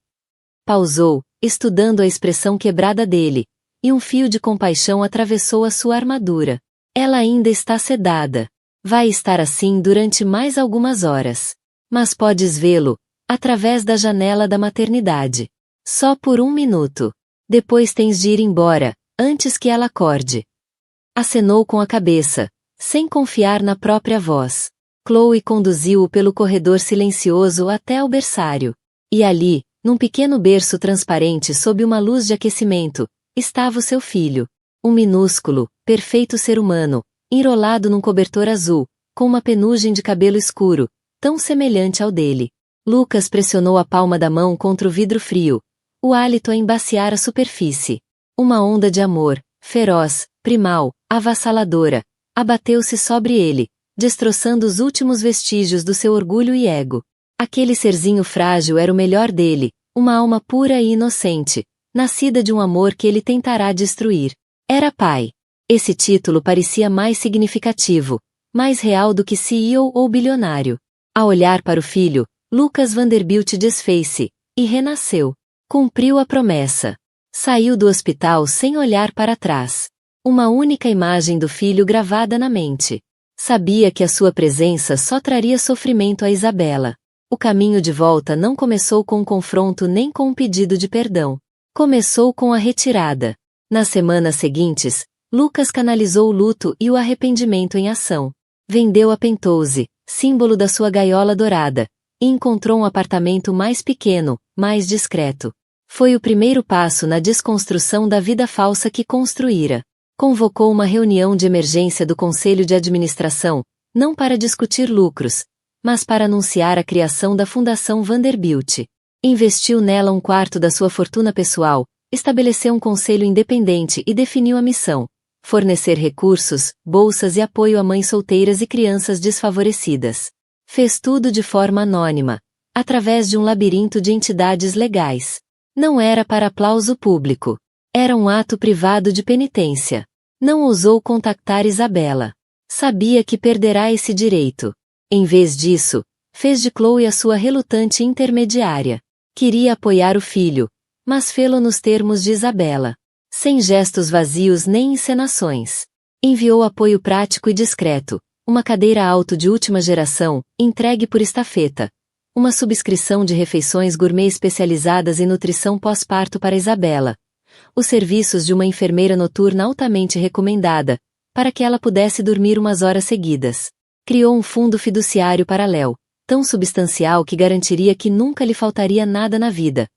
A: Pausou, estudando a expressão quebrada dele, e um fio de compaixão atravessou a sua armadura. Ela ainda está sedada. Vai estar assim durante mais algumas horas. Mas podes vê-lo, através da janela da maternidade. Só por 1 minuto. Depois tens de ir embora, antes que ela acorde. Acenou com a cabeça, sem confiar na própria voz. Chloe conduziu-o pelo corredor silencioso até ao berçário. E ali, num pequeno berço transparente sob uma luz de aquecimento, estava o seu filho. Um minúsculo, perfeito ser humano, enrolado num cobertor azul, com uma penugem de cabelo escuro, tão semelhante ao dele. Lucas pressionou a palma da mão contra o vidro frio, o hálito a embaciar a superfície. Uma onda de amor, feroz, primal, avassaladora, abateu-se sobre ele, destroçando os últimos vestígios do seu orgulho e ego. Aquele serzinho frágil era o melhor dele, uma alma pura e inocente, nascida de um amor que ele tentará destruir. Era pai. Esse título parecia mais significativo, mais real do que CEO ou bilionário. A olhar para o filho, Lucas Vanderbilt desfez-se, e renasceu. Cumpriu a promessa. Saiu do hospital sem olhar para trás. Uma única imagem do filho gravada na mente. Sabia que a sua presença só traria sofrimento a Isabela. O caminho de volta não começou com um confronto nem com um pedido de perdão. Começou com a retirada. Nas semanas seguintes, Lucas canalizou o luto e o arrependimento em ação. Vendeu a Penthouse, símbolo da sua gaiola dourada, e encontrou um apartamento mais pequeno, mais discreto. Foi o primeiro passo na desconstrução da vida falsa que construíra. Convocou uma reunião de emergência do Conselho de Administração, não para discutir lucros, mas para anunciar a criação da Fundação Vanderbilt. Investiu nela 1/4 da sua fortuna pessoal, estabeleceu um conselho independente e definiu a missão: fornecer recursos, bolsas e apoio a mães solteiras e crianças desfavorecidas. Fez tudo de forma anônima, através de um labirinto de entidades legais. Não era para aplauso público. Era um ato privado de penitência. Não ousou contactar Isabela. Sabia que perderá esse direito. Em vez disso, fez de Chloe a sua relutante intermediária. Queria apoiar o filho, mas fê-lo nos termos de Isabela. Sem gestos vazios nem encenações. Enviou apoio prático e discreto, uma cadeira alto de última geração, entregue por estafeta, uma subscrição de refeições gourmet especializadas em nutrição pós-parto para Isabela, os serviços de uma enfermeira noturna altamente recomendada, para que ela pudesse dormir umas horas seguidas. Criou um fundo fiduciário paralelo, tão substancial que garantiria que nunca lhe faltaria nada na vida.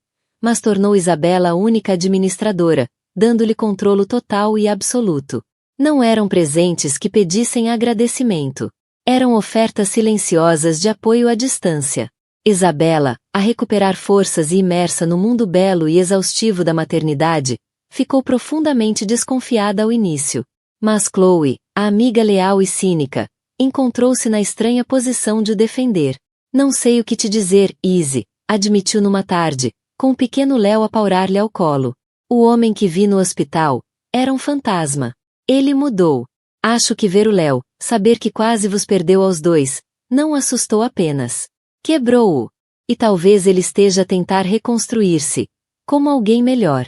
A: Mas tornou Isabela a única administradora, dando-lhe controlo total e absoluto. Não eram presentes que pedissem agradecimento. Eram ofertas silenciosas de apoio à distância. Isabela, a recuperar forças e imersa no mundo belo e exaustivo da maternidade, ficou profundamente desconfiada ao início. Mas Chloe, a amiga leal e cínica, encontrou-se na estranha posição de o defender. Não sei o que te dizer, Izzy, admitiu numa tarde, com o pequeno Léo a paurar-lhe ao colo. O homem que vi no hospital era um fantasma. Ele mudou. Acho que ver o Léo, saber que quase vos perdeu aos dois, não assustou apenas. Quebrou-o. E talvez ele esteja a tentar reconstruir-se, como alguém melhor.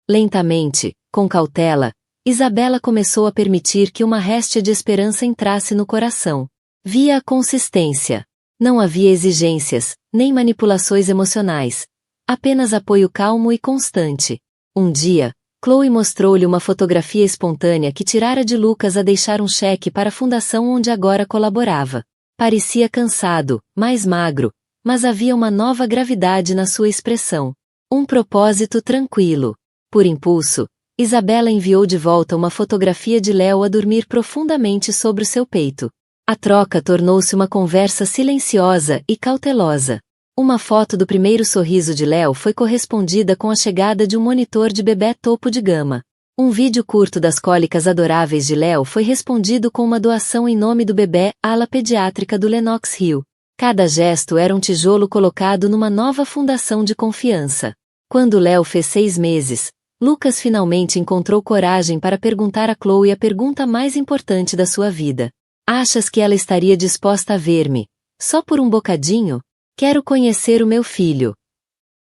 A: Lentamente, com cautela, Isabela começou a permitir que uma réstia de esperança entrasse no coração. Via a consistência. Não havia exigências, nem manipulações emocionais. Apenas apoio calmo e constante. Um dia, Chloe mostrou-lhe uma fotografia espontânea que tirara de Lucas a deixar um cheque para a fundação onde agora colaborava. Parecia cansado, mais magro, mas havia uma nova gravidade na sua expressão. Um propósito tranquilo. Por impulso, Isabela enviou de volta uma fotografia de Léo a dormir profundamente sobre o seu peito. A troca tornou-se uma conversa silenciosa e cautelosa. Uma foto do primeiro sorriso de Léo foi correspondida com a chegada de um monitor de bebê topo de gama. Um vídeo curto das cólicas adoráveis de Léo foi respondido com uma doação em nome do bebê à ala pediátrica do Lenox Hill. Cada gesto era um tijolo colocado numa nova fundação de confiança. Quando Léo fez 6 meses, Lucas finalmente encontrou coragem para perguntar a Chloe a pergunta mais importante da sua vida. Achas que ela estaria disposta a ver-me, só por um bocadinho? Quero conhecer o meu filho.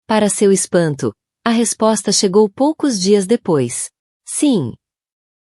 A: Para seu espanto, a resposta chegou poucos dias depois. Sim.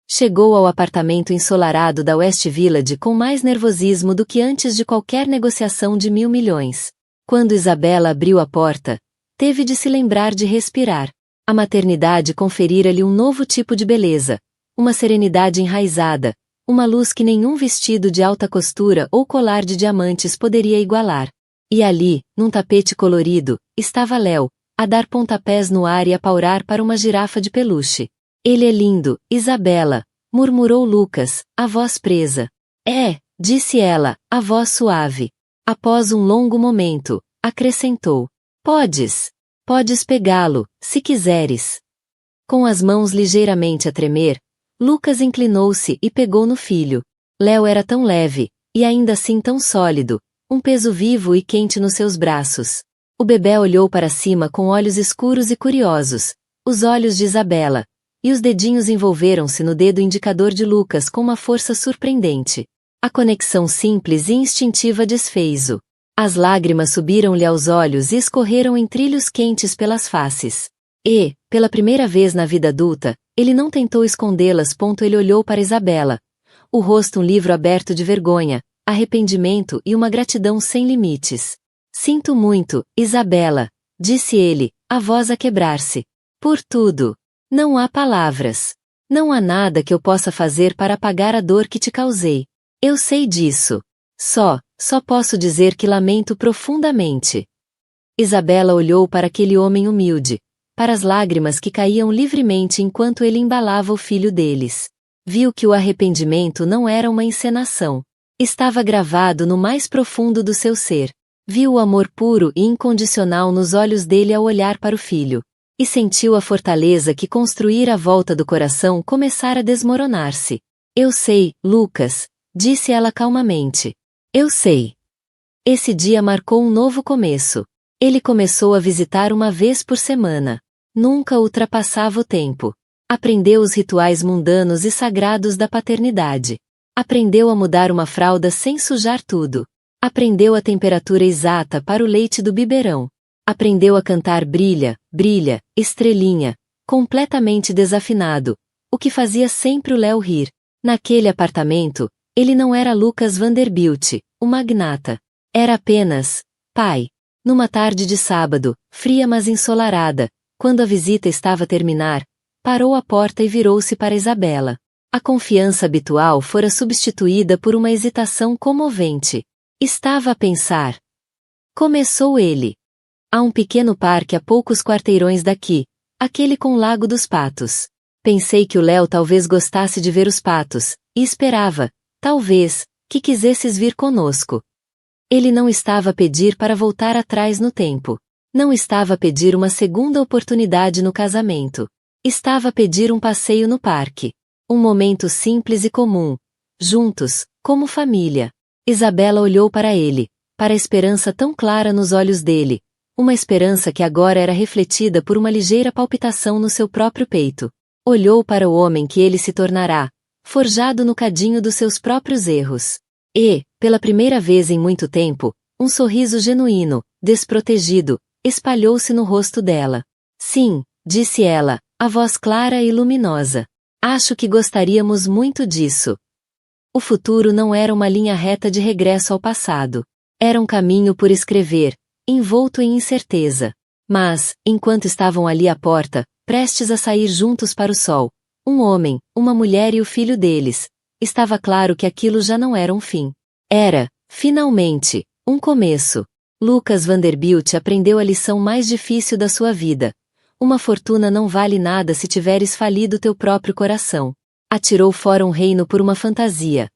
A: Chegou ao apartamento ensolarado da West Village com mais nervosismo do que antes de qualquer negociação de 1.000 milhões. Quando Isabela abriu a porta, teve de se lembrar de respirar. A maternidade conferira-lhe um novo tipo de beleza, uma serenidade enraizada, uma luz que nenhum vestido de alta costura ou colar de diamantes poderia igualar. E ali, num tapete colorido, estava Léo, a dar pontapés no ar e a paurar para uma girafa de peluche. Ele é lindo, Isabela, murmurou Lucas, a voz presa. É, disse ela, a voz suave. Após um longo momento, acrescentou. Podes pegá-lo, se quiseres. Com as mãos ligeiramente a tremer, Lucas inclinou-se e pegou no filho. Léo era tão leve, e ainda assim tão sólido, um peso vivo e quente nos seus braços. O bebê olhou para cima com olhos escuros e curiosos, os olhos de Isabela, e os dedinhos envolveram-se no dedo indicador de Lucas com uma força surpreendente. A conexão simples e instintiva desfez-o. As lágrimas subiram-lhe aos olhos e escorreram em trilhos quentes pelas faces. E, pela primeira vez na vida adulta, ele não tentou escondê-las. Ele olhou para Isabela. O rosto um livro aberto de vergonha, arrependimento e uma gratidão sem limites. Sinto muito, Isabela, disse ele, a voz a quebrar-se. Por tudo. Não há palavras. Não há nada que eu possa fazer para apagar a dor que te causei. Eu sei disso. Só posso dizer que lamento profundamente. Isabela olhou para aquele homem humilde, para as lágrimas que caíam livremente enquanto ele embalava o filho deles. Viu que o arrependimento não era uma encenação. Estava gravado no mais profundo do seu ser. Viu o amor puro e incondicional nos olhos dele ao olhar para o filho. E sentiu a fortaleza que construíra à volta do coração começar a desmoronar-se. Eu sei, Lucas, disse ela calmamente. Eu sei. Esse dia marcou um novo começo. Ele começou a visitar uma vez por semana. Nunca ultrapassava o tempo. Aprendeu os rituais mundanos e sagrados da paternidade. Aprendeu a mudar uma fralda sem sujar tudo. Aprendeu a temperatura exata para o leite do biberão. Aprendeu a cantar brilha, brilha, estrelinha, completamente desafinado, o que fazia sempre o Léo rir. Naquele apartamento, ele não era Lucas Vanderbilt, o magnata. Era apenas pai. Numa tarde de sábado, fria mas ensolarada, quando a visita estava a terminar, parou à porta e virou-se para Isabela. A confiança habitual fora substituída por uma hesitação comovente. Estava a pensar. Começou ele. Há um pequeno parque a poucos quarteirões daqui, aquele com o Lago dos Patos. Pensei que o Léo talvez gostasse de ver os patos, e esperava, talvez, que quisesses vir conosco. Ele não estava a pedir para voltar atrás no tempo. Não estava a pedir uma segunda oportunidade no casamento. Estava a pedir um passeio no parque. Um momento simples e comum. Juntos, como família. Isabela olhou para ele, para a esperança tão clara nos olhos dele. Uma esperança que agora era refletida por uma ligeira palpitação no seu próprio peito. Olhou para o homem que ele se tornará, forjado no cadinho dos seus próprios erros. E, pela primeira vez em muito tempo, um sorriso genuíno, desprotegido, espalhou-se no rosto dela. Sim, disse ela, a voz clara e luminosa. Acho que gostaríamos muito disso. O futuro não era uma linha reta de regresso ao passado. Era um caminho por escrever, envolto em incerteza. Mas, enquanto estavam ali à porta, prestes a sair juntos para o sol, um homem, uma mulher e o filho deles, estava claro que aquilo já não era um fim. Era, finalmente, um começo. Lucas Vanderbilt aprendeu a lição mais difícil da sua vida. Uma fortuna não vale nada se tiveres falido teu próprio coração. Atirou fora um reino por uma fantasia,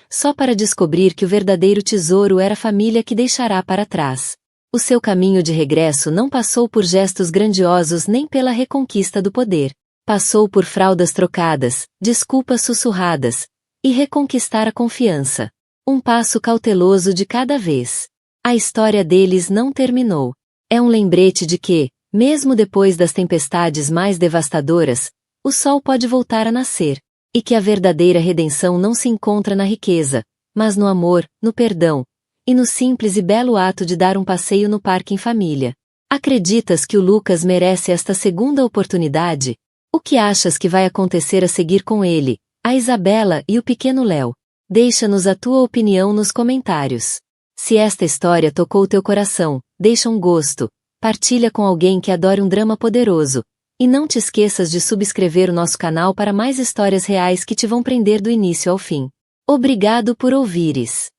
A: só para descobrir que o verdadeiro tesouro era a família que deixará para trás. O seu caminho de regresso não passou por gestos grandiosos nem pela reconquista do poder. Passou por fraldas trocadas, desculpas sussurradas, e reconquistar a confiança. Um passo cauteloso de cada vez. A história deles não terminou. É um lembrete de que, mesmo depois das tempestades mais devastadoras, o sol pode voltar a nascer, e que a verdadeira redenção não se encontra na riqueza, mas no amor, no perdão, e no simples e belo ato de dar um passeio no parque em família. Acreditas que o Lucas merece esta segunda oportunidade? O que achas que vai acontecer a seguir com ele, a Isabela e o pequeno Léo? Deixa-nos a tua opinião nos comentários. Se esta história tocou teu coração, deixa um gosto, partilha com alguém que adore um drama poderoso, e não te esqueças de subscrever o nosso canal para mais histórias reais que te vão prender do início ao fim. Obrigado por ouvires.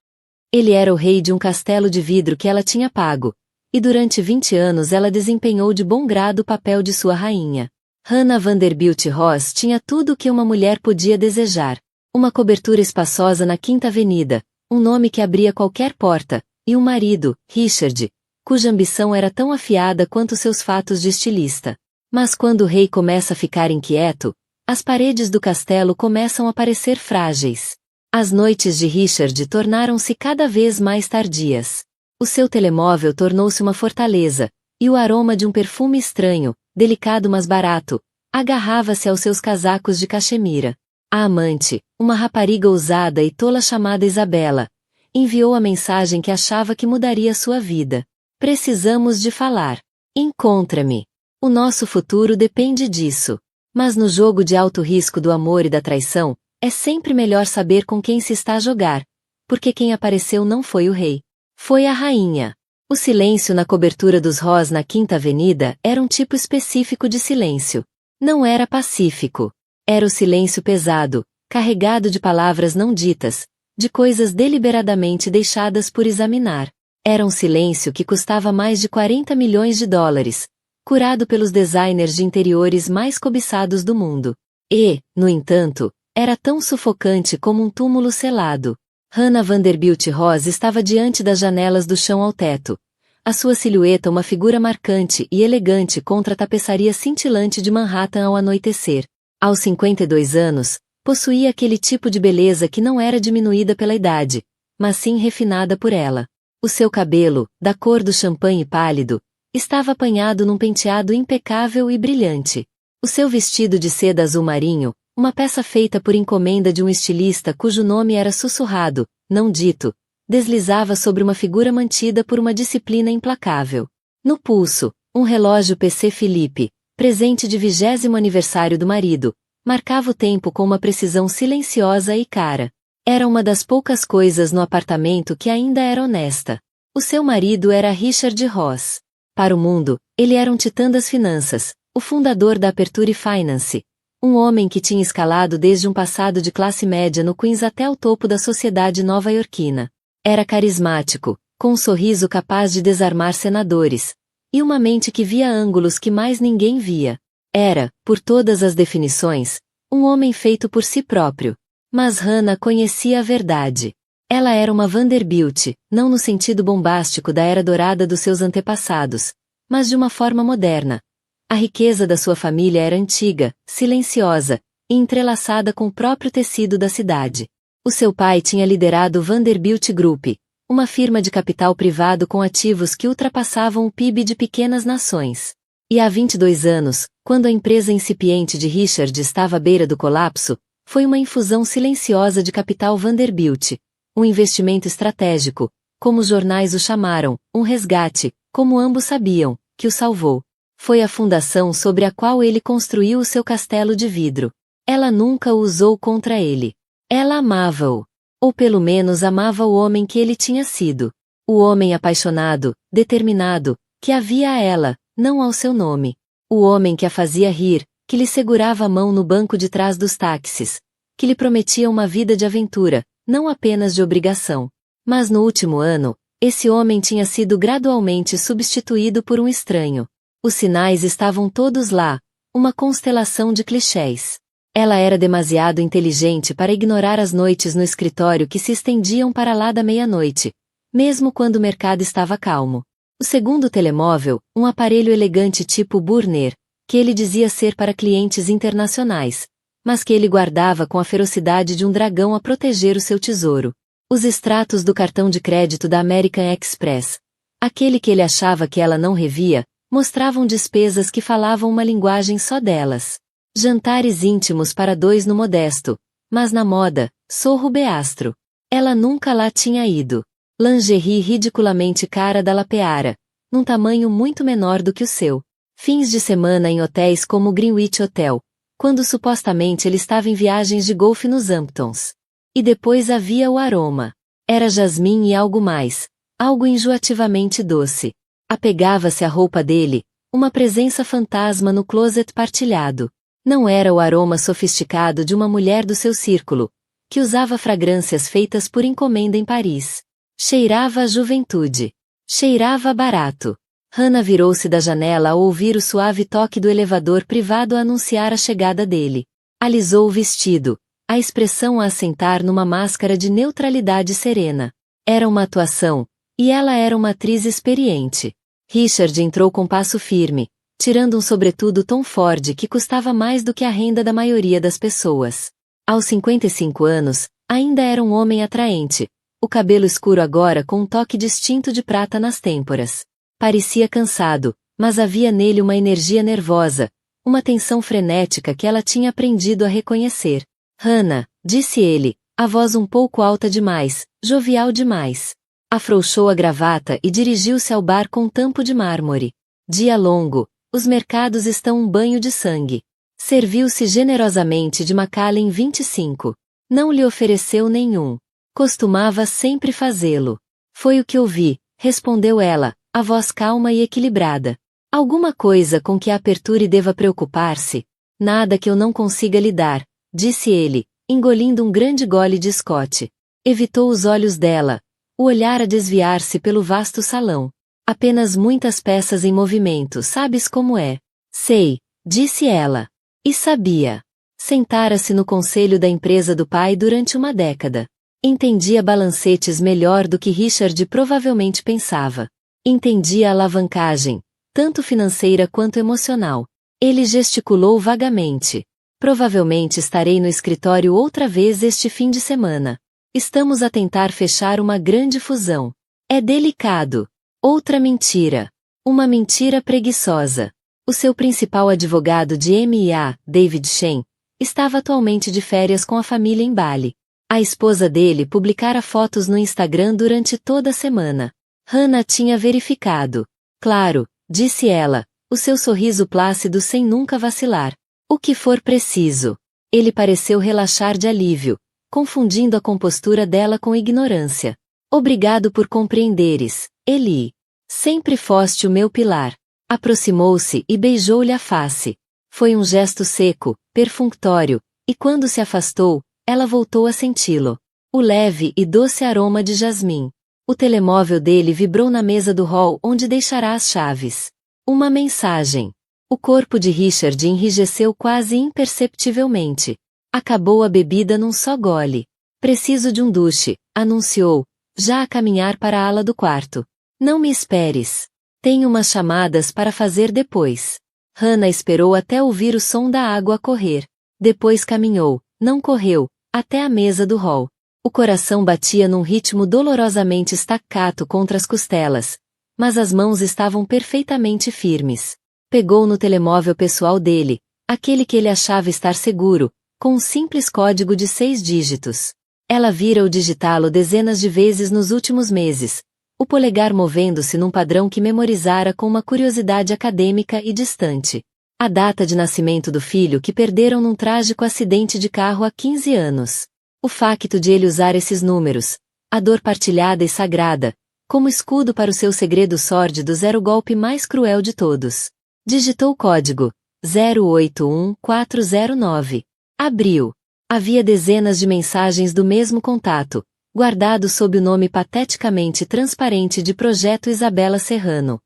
A: Ele era o rei de um castelo de vidro que ela tinha pago, e durante 20 anos ela desempenhou de bom grado o papel de sua rainha. Hannah Vanderbilt Ross tinha tudo o que uma mulher podia desejar. Uma cobertura espaçosa na Quinta Avenida, um nome que abria qualquer porta, e um marido, Richard, cuja ambição era tão afiada quanto seus fatos de estilista. Mas quando o rei começa a ficar inquieto, as paredes do castelo começam a parecer frágeis. As noites de Richard tornaram-se cada vez mais tardias. O seu telemóvel tornou-se uma fortaleza, e o aroma de um perfume estranho, delicado mas barato, agarrava-se aos seus casacos de cachemira. A amante, uma rapariga ousada e tola chamada Isabela, enviou a mensagem que achava que mudaria sua vida. Precisamos de falar. Encontra-me. O nosso futuro depende disso. Mas no jogo de alto risco do amor e da traição, é sempre melhor saber com quem se está a jogar, porque quem apareceu não foi o rei. Foi a rainha. O silêncio na cobertura dos Ross na Quinta Avenida era um tipo específico de silêncio. Não era pacífico. Era o silêncio pesado, carregado de palavras não ditas, de coisas deliberadamente deixadas por examinar. Era um silêncio que custava mais de 40 milhões de dólares, curado pelos designers de interiores mais cobiçados do mundo. E, no entanto, era tão sufocante como um túmulo selado. Hannah Vanderbilt Ross estava diante das janelas do chão ao teto. A sua silhueta uma figura marcante e elegante contra a tapeçaria cintilante de Manhattan ao anoitecer. Aos 52 anos, possuía aquele tipo de beleza que não era diminuída pela idade, mas sim refinada por ela. O seu cabelo, da cor do champanhe pálido, estava apanhado num penteado impecável e brilhante. O seu vestido de seda azul marinho, uma peça feita por encomenda de um estilista cujo nome era sussurrado, não dito, deslizava sobre uma figura mantida por uma disciplina implacável. No pulso, um relógio PC Philippe, presente de 20º aniversário do marido, marcava o tempo com uma precisão silenciosa e cara. Era uma das poucas coisas no apartamento que ainda era honesta. O seu marido era Richard Ross. Para o mundo, ele era um titã das finanças, o fundador da Aperture Finance, um homem que tinha escalado desde um passado de classe média no Queens até o topo da sociedade nova-iorquina. Era carismático, com um sorriso capaz de desarmar senadores, e uma mente que via ângulos que mais ninguém via. Era, por todas as definições, um homem feito por si próprio. Mas Hannah conhecia a verdade. Ela era uma Vanderbilt, não no sentido bombástico da era dourada dos seus antepassados, mas de uma forma moderna. A riqueza da sua família era antiga, silenciosa, e entrelaçada com o próprio tecido da cidade. O seu pai tinha liderado o Vanderbilt Group, uma firma de capital privado com ativos que ultrapassavam o PIB de pequenas nações. E há 22 anos, quando a empresa incipiente de Richard estava à beira do colapso, foi uma infusão silenciosa de capital Vanderbilt, um investimento estratégico, como os jornais o chamaram, um resgate, como ambos sabiam, que o salvou. Foi a fundação sobre a qual ele construiu o seu castelo de vidro. Ela nunca o usou contra ele. Ela amava-o. Ou pelo menos amava o homem que ele tinha sido. O homem apaixonado, determinado, que havia a ela, não ao seu nome. O homem que a fazia rir, que lhe segurava a mão no banco de trás dos táxis, que lhe prometia uma vida de aventura, não apenas de obrigação. Mas no último ano, esse homem tinha sido gradualmente substituído por um estranho. Os sinais estavam todos lá, uma constelação de clichês. Ela era demasiado inteligente para ignorar as noites no escritório que se estendiam para lá da meia-noite, mesmo quando o mercado estava calmo. O segundo telemóvel, um aparelho elegante tipo Burner, que ele dizia ser para clientes internacionais, mas que ele guardava com a ferocidade de um dragão a proteger o seu tesouro. Os extratos do cartão de crédito da American Express, aquele que ele achava que ela não revia, mostravam despesas que falavam uma linguagem só delas. Jantares íntimos para dois no Modesto, mas na moda, Sorro Beastro. Ela nunca lá tinha ido. Lingerie ridiculamente cara da Lapeara, num tamanho muito menor do que o seu. Fins de semana em hotéis como o Greenwich Hotel, quando supostamente ele estava em viagens de golfe nos Hamptons. E depois havia o aroma. Era jasmim e algo mais, algo enjoativamente doce. Apegava-se à roupa dele, uma presença fantasma no closet partilhado. Não era o aroma sofisticado de uma mulher do seu círculo, que usava fragrâncias feitas por encomenda em Paris. Cheirava a juventude. Cheirava a barato. Hannah virou-se da janela ao ouvir o suave toque do elevador privado a anunciar a chegada dele. Alisou o vestido, a expressão a assentar numa máscara de neutralidade serena. Era uma atuação, e ela era uma atriz experiente. Richard entrou com passo firme, tirando um sobretudo Tom Ford que custava mais do que a renda da maioria das pessoas. Aos 55 anos, ainda era um homem atraente, o cabelo escuro agora com um toque distinto de prata nas têmporas. Parecia cansado, mas havia nele uma energia nervosa, uma tensão frenética que ela tinha aprendido a reconhecer. Hannah, disse ele, a voz um pouco alta demais, jovial demais. Afrouxou a gravata e dirigiu-se ao bar com tampo de mármore. Dia longo, os mercados estão um banho de sangue. Serviu-se generosamente de Macallan 25. Não lhe ofereceu nenhum. Costumava sempre fazê-lo. Foi o que ouvi, respondeu ela, a voz calma e equilibrada. Alguma coisa com que a aperture deva preocupar-se? Nada que eu não consiga lhe dar, disse ele, engolindo um grande gole de Scott. Evitou os olhos dela, o olhar a desviar-se pelo vasto salão. Apenas muitas peças em movimento, sabes como é? Sei, disse ela. E sabia. Sentara-se no conselho da empresa do pai durante uma década. Entendia balancetes melhor do que Richard provavelmente pensava. Entendia a alavancagem, tanto financeira quanto emocional. Ele gesticulou vagamente. Provavelmente estarei no escritório outra vez este fim de semana. Estamos a tentar fechar uma grande fusão. É delicado. Outra mentira. Uma mentira preguiçosa. O seu principal advogado de M&A, David Shen, estava atualmente de férias com a família em Bali. A esposa dele publicara fotos no Instagram durante toda a semana. Hannah tinha verificado. Claro, disse ela, o seu sorriso plácido sem nunca vacilar. O que for preciso. Ele pareceu relaxar de alívio, confundindo a compostura dela com ignorância. Obrigado por compreenderes, Eli. Sempre foste o meu pilar. Aproximou-se e beijou-lhe a face. Foi um gesto seco, perfunctório, e quando se afastou, ela voltou a senti-lo. O leve e doce aroma de jasmim. O telemóvel dele vibrou na mesa do hall onde deixará as chaves. Uma mensagem. O corpo de Richard enrijeceu quase imperceptivelmente. Acabou a bebida num só gole. Preciso de um duche, anunciou, já a caminhar para a ala do quarto. Não me esperes. Tenho umas chamadas para fazer depois. Hannah esperou até ouvir o som da água correr. Depois caminhou, não correu, até a mesa do hall. O coração batia num ritmo dolorosamente staccato contra as costelas, mas as mãos estavam perfeitamente firmes. Pegou no telemóvel pessoal dele, aquele que ele achava estar seguro, com um simples código de 6 dígitos. Ela vira-o digitá-lo dezenas de vezes nos últimos meses, o polegar movendo-se num padrão que memorizara com uma curiosidade acadêmica e distante. A data de nascimento do filho que perderam num trágico acidente de carro há 15 anos. O facto de ele usar esses números, a dor partilhada e sagrada, como escudo para o seu segredo sórdido era o golpe mais cruel de todos. Digitou o código, 081409. Abriu. Havia dezenas de mensagens do mesmo contato, guardado sob o nome pateticamente transparente de Projeto Isabela Serrano.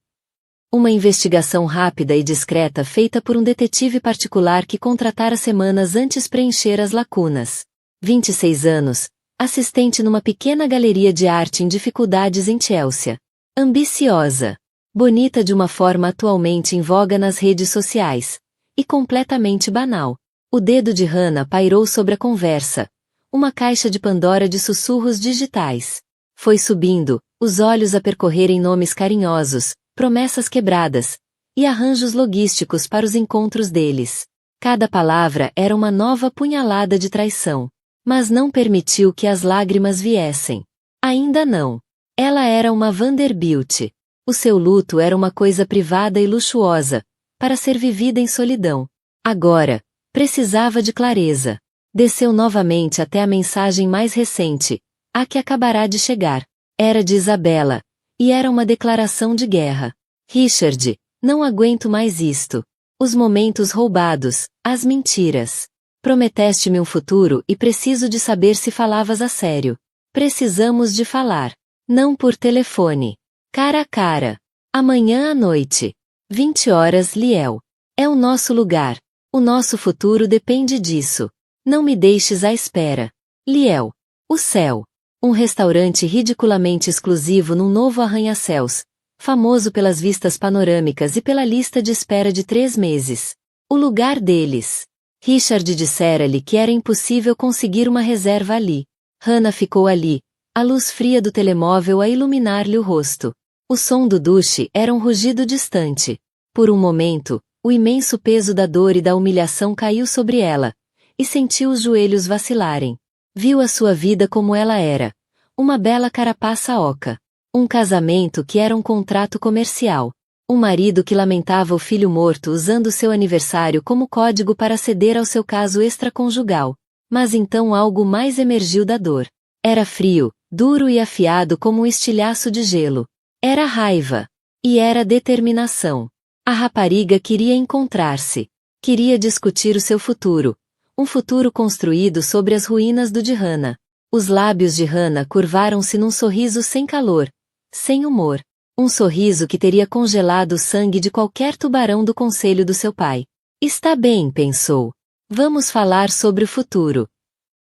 A: Uma investigação rápida e discreta feita por um detetive particular que contratara semanas antes preencher as lacunas. 26 anos, assistente numa pequena galeria de arte em dificuldades em Chelsea. Ambiciosa. Bonita de uma forma atualmente em voga nas redes sociais. E completamente banal. O dedo de Hannah pairou sobre a conversa. Uma caixa de Pandora de sussurros digitais. Foi subindo, os olhos a percorrerem nomes carinhosos, promessas quebradas, e arranjos logísticos para os encontros deles. Cada palavra era uma nova punhalada de traição. Mas não permitiu que as lágrimas viessem. Ainda não. Ela era uma Vanderbilt. O seu luto era uma coisa privada e luxuosa, para ser vivida em solidão. Agora, precisava de clareza. Desceu novamente até a mensagem mais recente, a que acabará de chegar. Era de Isabela, e era uma declaração de guerra. Richard, não aguento mais isto. Os momentos roubados, as mentiras. Prometeste-me um futuro e preciso de saber se falavas a sério. Precisamos de falar. Não por telefone. Cara a cara. Amanhã à noite. 20 horas, Liel. É o nosso lugar. O nosso futuro depende disso. Não me deixes à espera. Liel. O céu. Um restaurante ridiculamente exclusivo num novo arranha-céus, famoso pelas vistas panorâmicas e pela lista de espera de 3 meses. O lugar deles. Richard dissera-lhe que era impossível conseguir uma reserva ali. Hannah ficou ali, a luz fria do telemóvel a iluminar-lhe o rosto. O som do duche era um rugido distante. Por um momento, o imenso peso da dor e da humilhação caiu sobre ela, e sentiu os joelhos vacilarem. Viu a sua vida como ela era. Uma bela carapaça oca. Um casamento que era um contrato comercial. Um marido que lamentava o filho morto usando seu aniversário como código para ceder ao seu caso extraconjugal. Mas então algo mais emergiu da dor. Era frio, duro e afiado como um estilhaço de gelo. Era raiva. E era determinação. A rapariga queria encontrar-se. Queria discutir o seu futuro. Um futuro construído sobre as ruínas do de Hannah. Os lábios de Hannah curvaram-se num sorriso sem calor, sem humor. Um sorriso que teria congelado o sangue de qualquer tubarão do conselho do seu pai. Está bem, pensou. Vamos falar sobre o futuro.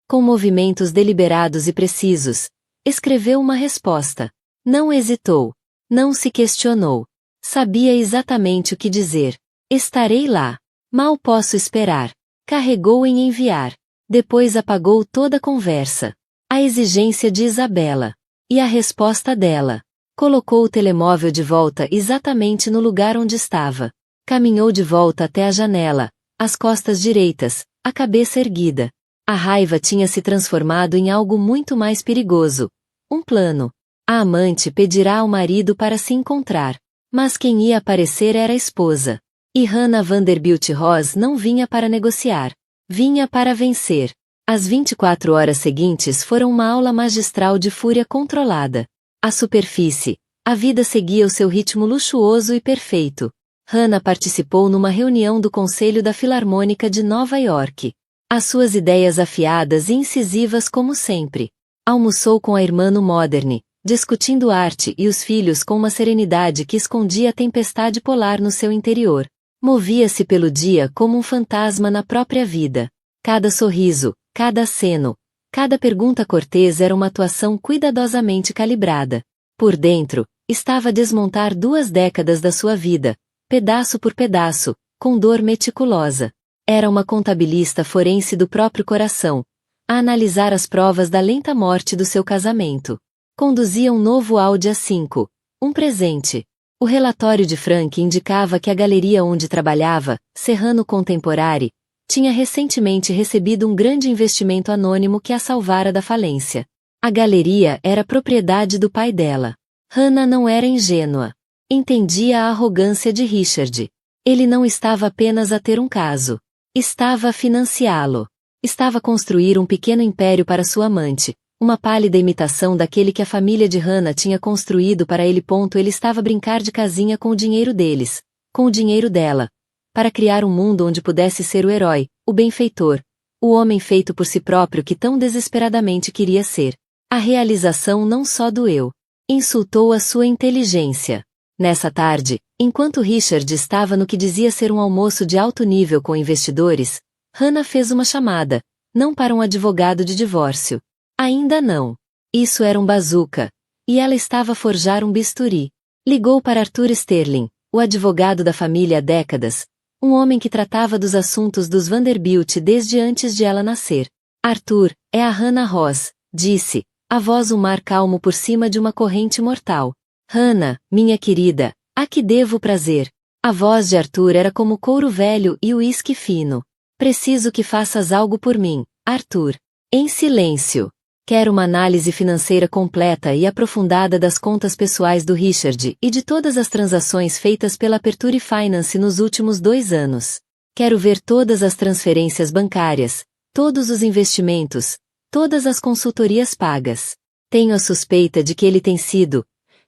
A: Com movimentos deliberados e precisos, escreveu uma resposta. Não hesitou. Não se questionou. Sabia exatamente o que dizer. Estarei lá. Mal posso esperar. Carregou em enviar. Depois apagou toda a conversa. A exigência de Isabela. E a resposta dela. Colocou o telemóvel de volta exatamente no lugar onde estava. Caminhou de volta até a janela, as costas direitas, a cabeça erguida. A raiva tinha se transformado em algo muito mais perigoso. Um plano. A amante pedirá ao marido para se encontrar. Mas quem ia aparecer era a esposa. E Hannah Vanderbilt Ross não vinha para negociar. Vinha para vencer. As 24 horas seguintes foram uma aula magistral de fúria controlada. À superfície, a vida seguia o seu ritmo luxuoso e perfeito. Hannah participou numa reunião do Conselho da Filarmônica de Nova York. As suas ideias afiadas e incisivas como sempre. Almoçou com a irmã no Modern, discutindo arte e os filhos com uma serenidade que escondia a tempestade polar no seu interior. Movia-se pelo dia como um fantasma na própria vida. Cada sorriso, cada aceno, cada pergunta cortês era uma atuação cuidadosamente calibrada. Por dentro, estava a desmontar 2 décadas da sua vida, pedaço por pedaço, com dor meticulosa. Era uma contabilista forense do próprio coração, a analisar as provas da lenta morte do seu casamento. Conduzia um novo Audi A5, um presente. O relatório de Frank indicava que a galeria onde trabalhava, Serrano Contemporary, tinha recentemente recebido um grande investimento anônimo que a salvara da falência. A galeria era propriedade do pai dela. Hannah não era ingênua. Entendia a arrogância de Richard. Ele não estava apenas a ter um caso. Estava a financiá-lo. Estava a construir um pequeno império para sua amante, uma pálida imitação daquele que a família de Hannah tinha construído para ele. Ele estava a brincar de casinha com o dinheiro deles, com o dinheiro dela, para criar um mundo onde pudesse ser o herói, o benfeitor, o homem feito por si próprio que tão desesperadamente queria ser. A realização não só doeu. Insultou a sua inteligência. Nessa tarde, enquanto Richard estava no que dizia ser um almoço de alto nível com investidores, Hannah fez uma chamada, não para um advogado de divórcio. Ainda não. Isso era um bazuca, e ela estava a forjar um bisturi. Ligou para Arthur Sterling, o advogado da família há décadas, um homem que tratava dos assuntos dos Vanderbilt desde antes de ela nascer. Arthur, é a Hannah Ross, disse, a voz um mar calmo por cima de uma corrente mortal. Hannah, minha querida, a que devo prazer? A voz de Arthur era como couro velho e uísque fino. Preciso que faças algo por mim, Arthur. Em silêncio. Quero uma análise financeira completa e aprofundada das contas pessoais do Richard e de todas as transações feitas pela Aperture Finance nos últimos 2 anos. Quero ver todas as transferências bancárias, todos os investimentos, todas as consultorias pagas. Tenho a suspeita de que ele tem sido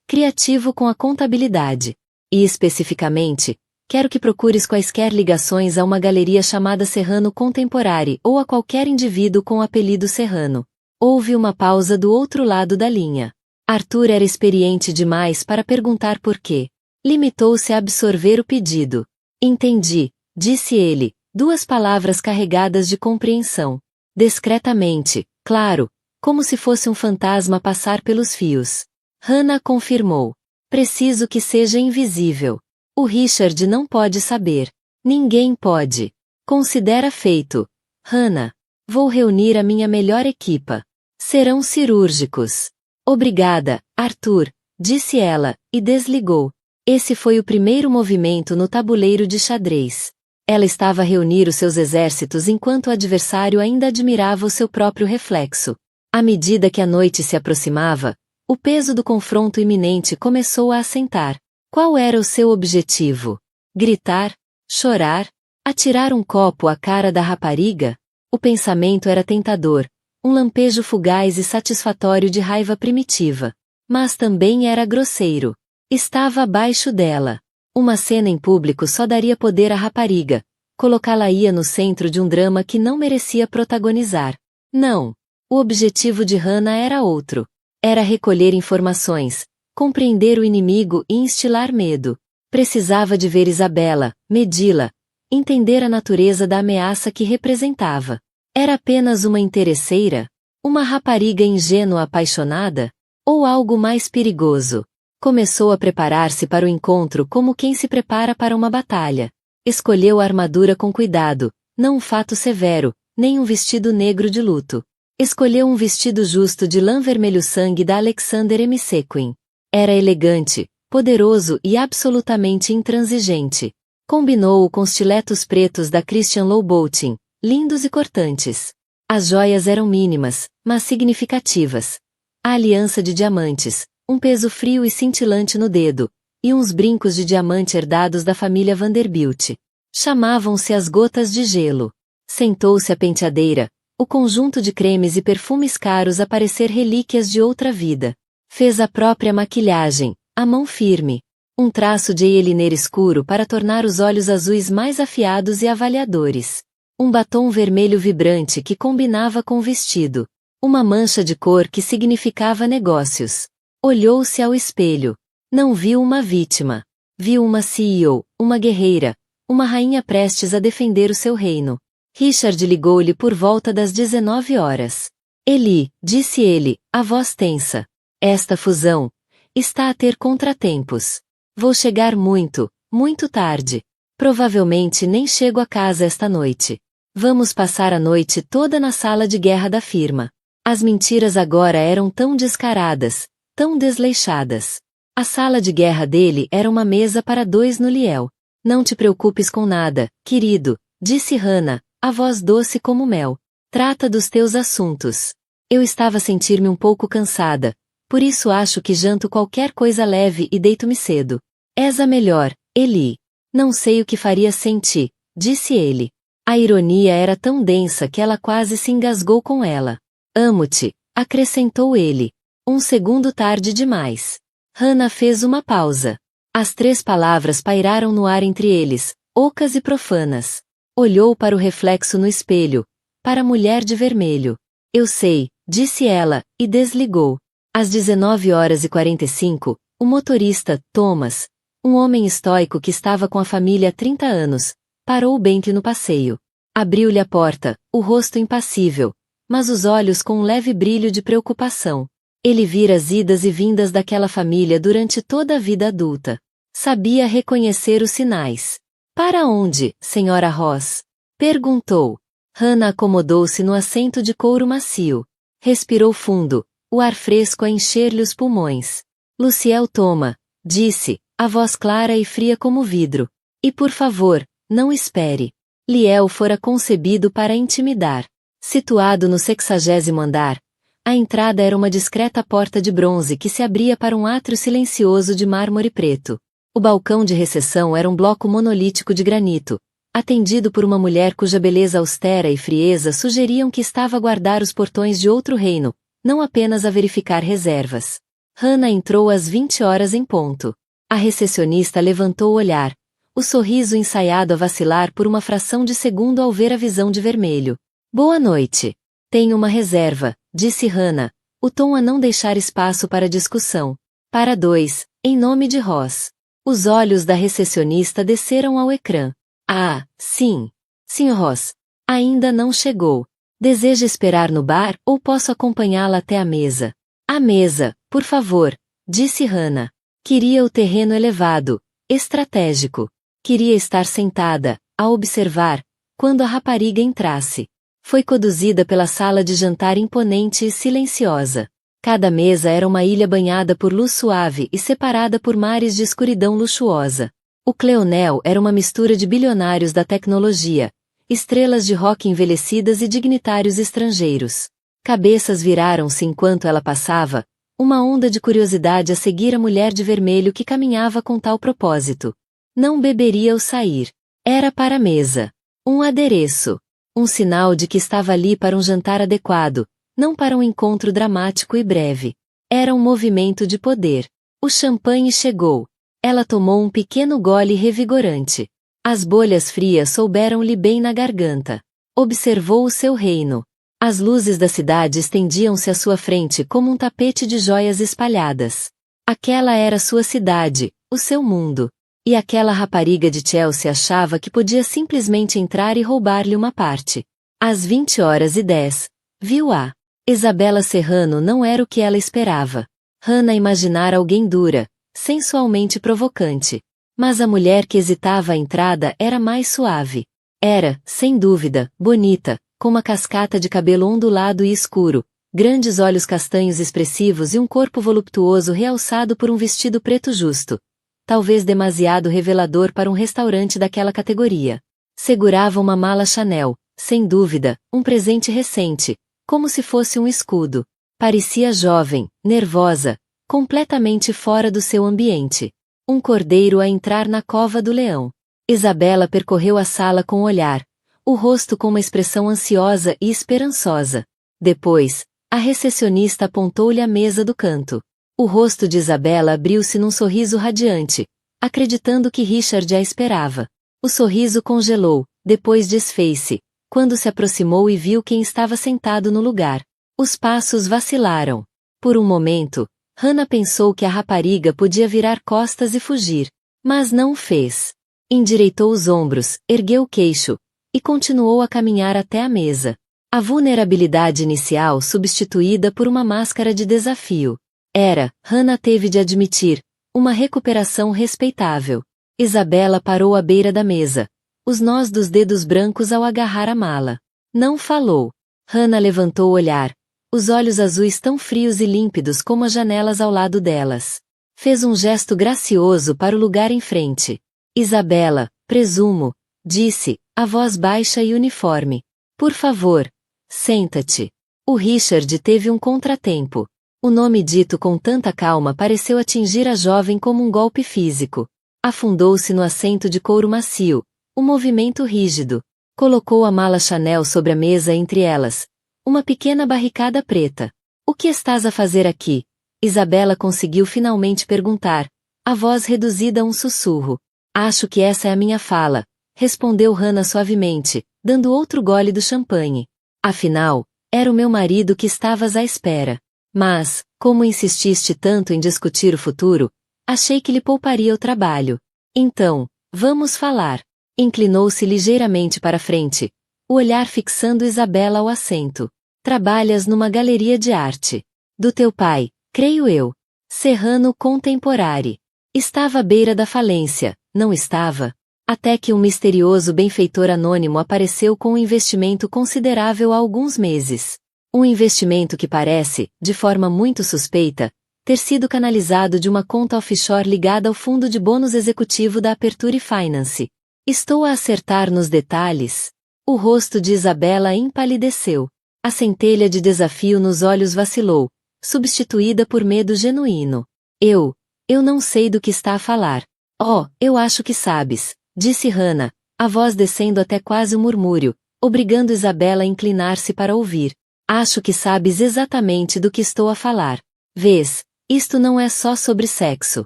A: criativo com a contabilidade. E especificamente, quero que procures quaisquer ligações a uma galeria chamada Serrano Contemporary ou a qualquer indivíduo com o apelido Serrano. Houve uma pausa do outro lado da linha. Arthur era experiente demais para perguntar por quê. Limitou-se a absorver o pedido. Entendi, disse ele, 2 palavras carregadas de compreensão. Discretamente, claro, como se fosse um fantasma passar pelos fios. Hannah confirmou. Preciso que seja invisível. O Richard não pode saber. Ninguém pode. Considera feito. Hannah, vou reunir a minha melhor equipa. Serão cirúrgicos. Obrigada, Arthur, disse ela, e desligou. Esse foi o primeiro movimento no tabuleiro de xadrez. Ela estava a reunir os seus exércitos enquanto o adversário ainda admirava o seu próprio reflexo. À medida que a noite se aproximava, o peso do confronto iminente começou a assentar. Qual era o seu objetivo? Gritar? Chorar? Atirar um copo à cara da rapariga? O pensamento era tentador. Um lampejo fugaz e satisfatório de raiva primitiva. Mas também era grosseiro. Estava abaixo dela. Uma cena em público só daria poder à rapariga. Colocá-la-ia no centro de um drama que não merecia protagonizar. Não. O objetivo de Hannah era outro. Era recolher informações, compreender o inimigo e instilar medo. Precisava de ver Isabela, medi-la, entender a natureza da ameaça que representava. Era apenas uma interesseira? Uma rapariga ingênua apaixonada? Ou algo mais perigoso? Começou a preparar-se para o encontro como quem se prepara para uma batalha. Escolheu a armadura com cuidado, não um fato severo, nem um vestido negro de luto. Escolheu um vestido justo de lã vermelho sangue da Alexander McQueen. Era elegante, poderoso e absolutamente intransigente. Combinou-o com stiletos pretos da Christian Louboutin, lindos e cortantes. As joias eram mínimas, mas significativas. A aliança de diamantes, um peso frio e cintilante no dedo, e uns brincos de diamante herdados da família Vanderbilt. Chamavam-se as gotas de gelo. Sentou-se à penteadeira, o conjunto de cremes e perfumes caros a parecer relíquias de outra vida. Fez a própria maquilhagem, a mão firme. Um traço de eyeliner escuro para tornar os olhos azuis mais afiados e avaliadores. Um batom vermelho vibrante que combinava com o vestido. Uma mancha de cor que significava negócios. Olhou-se ao espelho. Não viu uma vítima. Viu uma CEO, uma guerreira, uma rainha prestes a defender o seu reino. Richard ligou-lhe por volta das 19 horas. Eli, disse ele, a voz tensa. Esta fusão está a ter contratempos. Vou chegar muito, muito tarde. Provavelmente nem chego a casa esta noite. Vamos passar a noite toda na sala de guerra da firma. As mentiras agora eram tão descaradas, tão desleixadas. A sala de guerra dele era uma mesa para 2 no Liel. Não te preocupes com nada, querido, disse Hannah, a voz doce como mel. Trata dos teus assuntos. Eu estava a sentir-me um pouco cansada, por isso acho que janto qualquer coisa leve e deito-me cedo. És a melhor, Eli. Não sei o que faria sem ti, disse ele. A ironia era tão densa que ela quase se engasgou com ela. Amo-te, acrescentou ele. Um segundo tarde demais. Hannah fez uma pausa. As 3 palavras pairaram no ar entre eles, ocas e profanas. Olhou para o reflexo no espelho, para a mulher de vermelho. Eu sei, disse ela, e desligou. Às 19h45, o motorista, Thomas, um homem estoico que estava com a família há 30 anos, parou o Bentley no passeio. Abriu-lhe a porta, o rosto impassível, mas os olhos com um leve brilho de preocupação. Ele vira as idas e vindas daquela família durante toda a vida adulta. Sabia reconhecer os sinais. Para onde, Sra. Ross? Perguntou. Hannah acomodou-se no assento de couro macio. Respirou fundo, o ar fresco a encher-lhe os pulmões. Luciel toma, disse, a voz clara e fria como vidro. E por favor, não espere. Liel fora concebido para intimidar. Situado no 60º andar, a entrada era uma discreta porta de bronze que se abria para um átrio silencioso de mármore preto. O balcão de recepção era um bloco monolítico de granito, atendido por uma mulher cuja beleza austera e frieza sugeriam que estava a guardar os portões de outro reino, não apenas a verificar reservas. Hannah entrou às 20 horas em ponto. A recepcionista levantou o olhar, o sorriso ensaiado a vacilar por uma fração de segundo ao ver a visão de vermelho. Boa noite. Tenho uma reserva, disse Hannah, o tom a não deixar espaço para discussão. Para 2, em nome de Ross. Os olhos da recepcionista desceram ao ecrã. Ah, sim. Sr. Ross. Ainda não chegou. Deseja esperar no bar ou posso acompanhá-la até a mesa? A mesa, por favor, disse Hannah. Queria o terreno elevado, estratégico. Queria estar sentada, a observar, quando a rapariga entrasse. Foi conduzida pela sala de jantar imponente e silenciosa. Cada mesa era uma ilha banhada por luz suave e separada por mares de escuridão luxuosa. O Cleonel era uma mistura de bilionários da tecnologia, estrelas de rock envelhecidas e dignitários estrangeiros. Cabeças viraram-se enquanto ela passava, uma onda de curiosidade a seguir a mulher de vermelho que caminhava com tal propósito. Não beberia ao sair. Era para a mesa. Um adereço. Um sinal de que estava ali para um jantar adequado, não para um encontro dramático e breve. Era um movimento de poder. O champanhe chegou. Ela tomou um pequeno gole revigorante. As bolhas frias souberam-lhe bem na garganta. Observou o seu reino. As luzes da cidade estendiam-se à sua frente como um tapete de joias espalhadas. Aquela era sua cidade, o seu mundo. E aquela rapariga de Chelsea achava que podia simplesmente entrar e roubar-lhe uma parte. Às 20h10, viu-a. Isabela Serrano não era o que ela esperava. Hannah imaginara alguém dura, sensualmente provocante. Mas a mulher que hesitava à entrada era mais suave. Era, sem dúvida, bonita, com uma cascata de cabelo ondulado e escuro, grandes olhos castanhos expressivos e um corpo voluptuoso realçado por um vestido preto justo. Talvez demasiado revelador para um restaurante daquela categoria. Segurava uma mala Chanel, sem dúvida, um presente recente, como se fosse um escudo. Parecia jovem, nervosa, completamente fora do seu ambiente. Um cordeiro a entrar na cova do leão. Isabela percorreu a sala com o olhar, o rosto com uma expressão ansiosa e esperançosa. Depois, a recepcionista apontou-lhe a mesa do canto. O rosto de Isabela abriu-se num sorriso radiante, acreditando que Richard a esperava. O sorriso congelou, depois desfez-se, quando se aproximou e viu quem estava sentado no lugar. Os passos vacilaram. Por um momento, Hannah pensou que a rapariga podia virar costas e fugir. Mas não o fez. Endireitou os ombros, ergueu o queixo, e continuou a caminhar até a mesa. A vulnerabilidade inicial substituída por uma máscara de desafio. Era, Hannah teve de admitir, uma recuperação respeitável. Isabela parou à beira da mesa, os nós dos dedos brancos ao agarrar a mala. Não falou. Hannah levantou o olhar, os olhos azuis tão frios e límpidos como as janelas ao lado delas. Fez um gesto gracioso para o lugar em frente. Isabela, presumo, disse, a voz baixa e uniforme. Por favor, senta-te. O Richard teve um contratempo. O nome dito com tanta calma pareceu atingir a jovem como um golpe físico. Afundou-se no assento de couro macio, um movimento rígido. Colocou a mala Chanel sobre a mesa entre elas. Uma pequena barricada preta. O que estás a fazer aqui? Isabela conseguiu finalmente perguntar, a voz reduzida a um sussurro. Acho que essa é a minha fala, respondeu Hannah suavemente, dando outro gole do champanhe. Afinal, era o meu marido que estavas à espera. Mas, como insististe tanto em discutir o futuro, achei que lhe pouparia o trabalho. Então, vamos falar. Inclinou-se ligeiramente para frente, o olhar fixando Isabela ao assento. Trabalhas numa galeria de arte. Do teu pai, creio eu. Serrano Contemporary. Estava à beira da falência, não estava? Até que um misterioso benfeitor anônimo apareceu com um investimento considerável há alguns meses. Um investimento que parece, de forma muito suspeita, ter sido canalizado de uma conta offshore ligada ao fundo de bônus executivo da Aperture Finance. Estou a acertar nos detalhes? O rosto de Isabela empalideceu. A centelha de desafio nos olhos vacilou, substituída por medo genuíno. Eu não sei do que está a falar. Oh, eu acho que sabes, disse Hannah, a voz descendo até quase um murmúrio, obrigando Isabela a inclinar-se para ouvir. Acho que sabes exatamente do que estou a falar. Vês, isto não é só sobre sexo.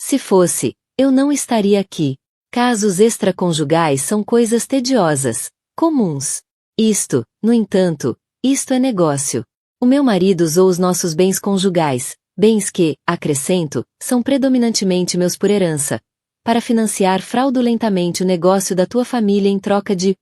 A: Se fosse, eu não estaria aqui. Casos extraconjugais são coisas tediosas, comuns. No entanto, isto é negócio. O meu marido usou os nossos bens conjugais, bens que, acrescento, são predominantemente meus por herança, para financiar fraudulentamente o negócio da tua família em troca de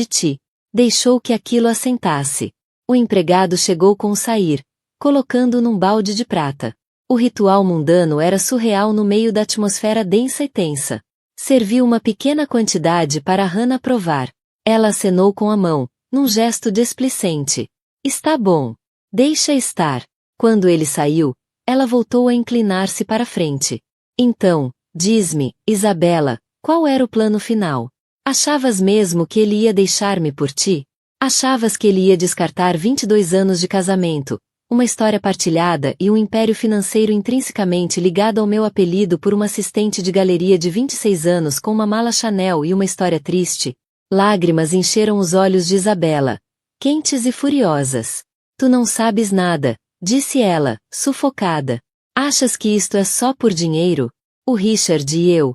A: ti. Deixou que aquilo assentasse. O empregado chegou com o sair, colocando-o num balde de prata. O ritual mundano era surreal no meio da atmosfera densa e tensa. Serviu uma pequena quantidade para Hannah provar. Ela acenou com a mão, num gesto displicente. Está bom. Deixa estar. Quando ele saiu, ela voltou a inclinar-se para frente. Então, diz-me, Isabela, qual era o plano final? Achavas mesmo que ele ia deixar-me por ti? Achavas que ele ia descartar 22 anos de casamento, uma história partilhada e um império financeiro intrinsecamente ligado ao meu apelido por uma assistente de galeria de 26 anos com uma mala Chanel e uma história triste? Lágrimas encheram os olhos de Isabela, quentes e furiosas. Tu não sabes nada, disse ela, sufocada. Achas que isto é só por dinheiro? O Richard e eu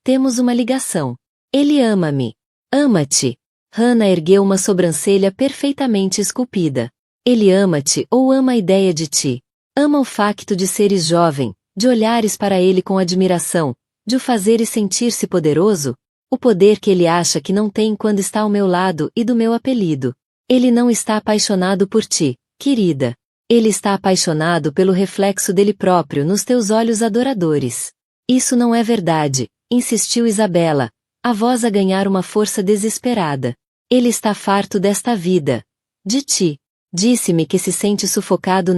A: temos uma ligação. Ele ama-me. Ama-te. Hannah ergueu uma sobrancelha perfeitamente esculpida. Ele ama-te ou ama a ideia de ti? Ama o facto de seres jovem, de olhares para ele com admiração, de o fazeres sentir-se poderoso? O poder que ele acha que não tem quando está ao meu lado e do meu apelido. Ele não está apaixonado por ti, querida. Ele está apaixonado pelo reflexo dele próprio nos teus olhos adoradores. Isso não é verdade, insistiu Isabela, a voz a ganhar uma força desesperada. Ele está farto desta vida. De ti. Disse-me que se sente sufocado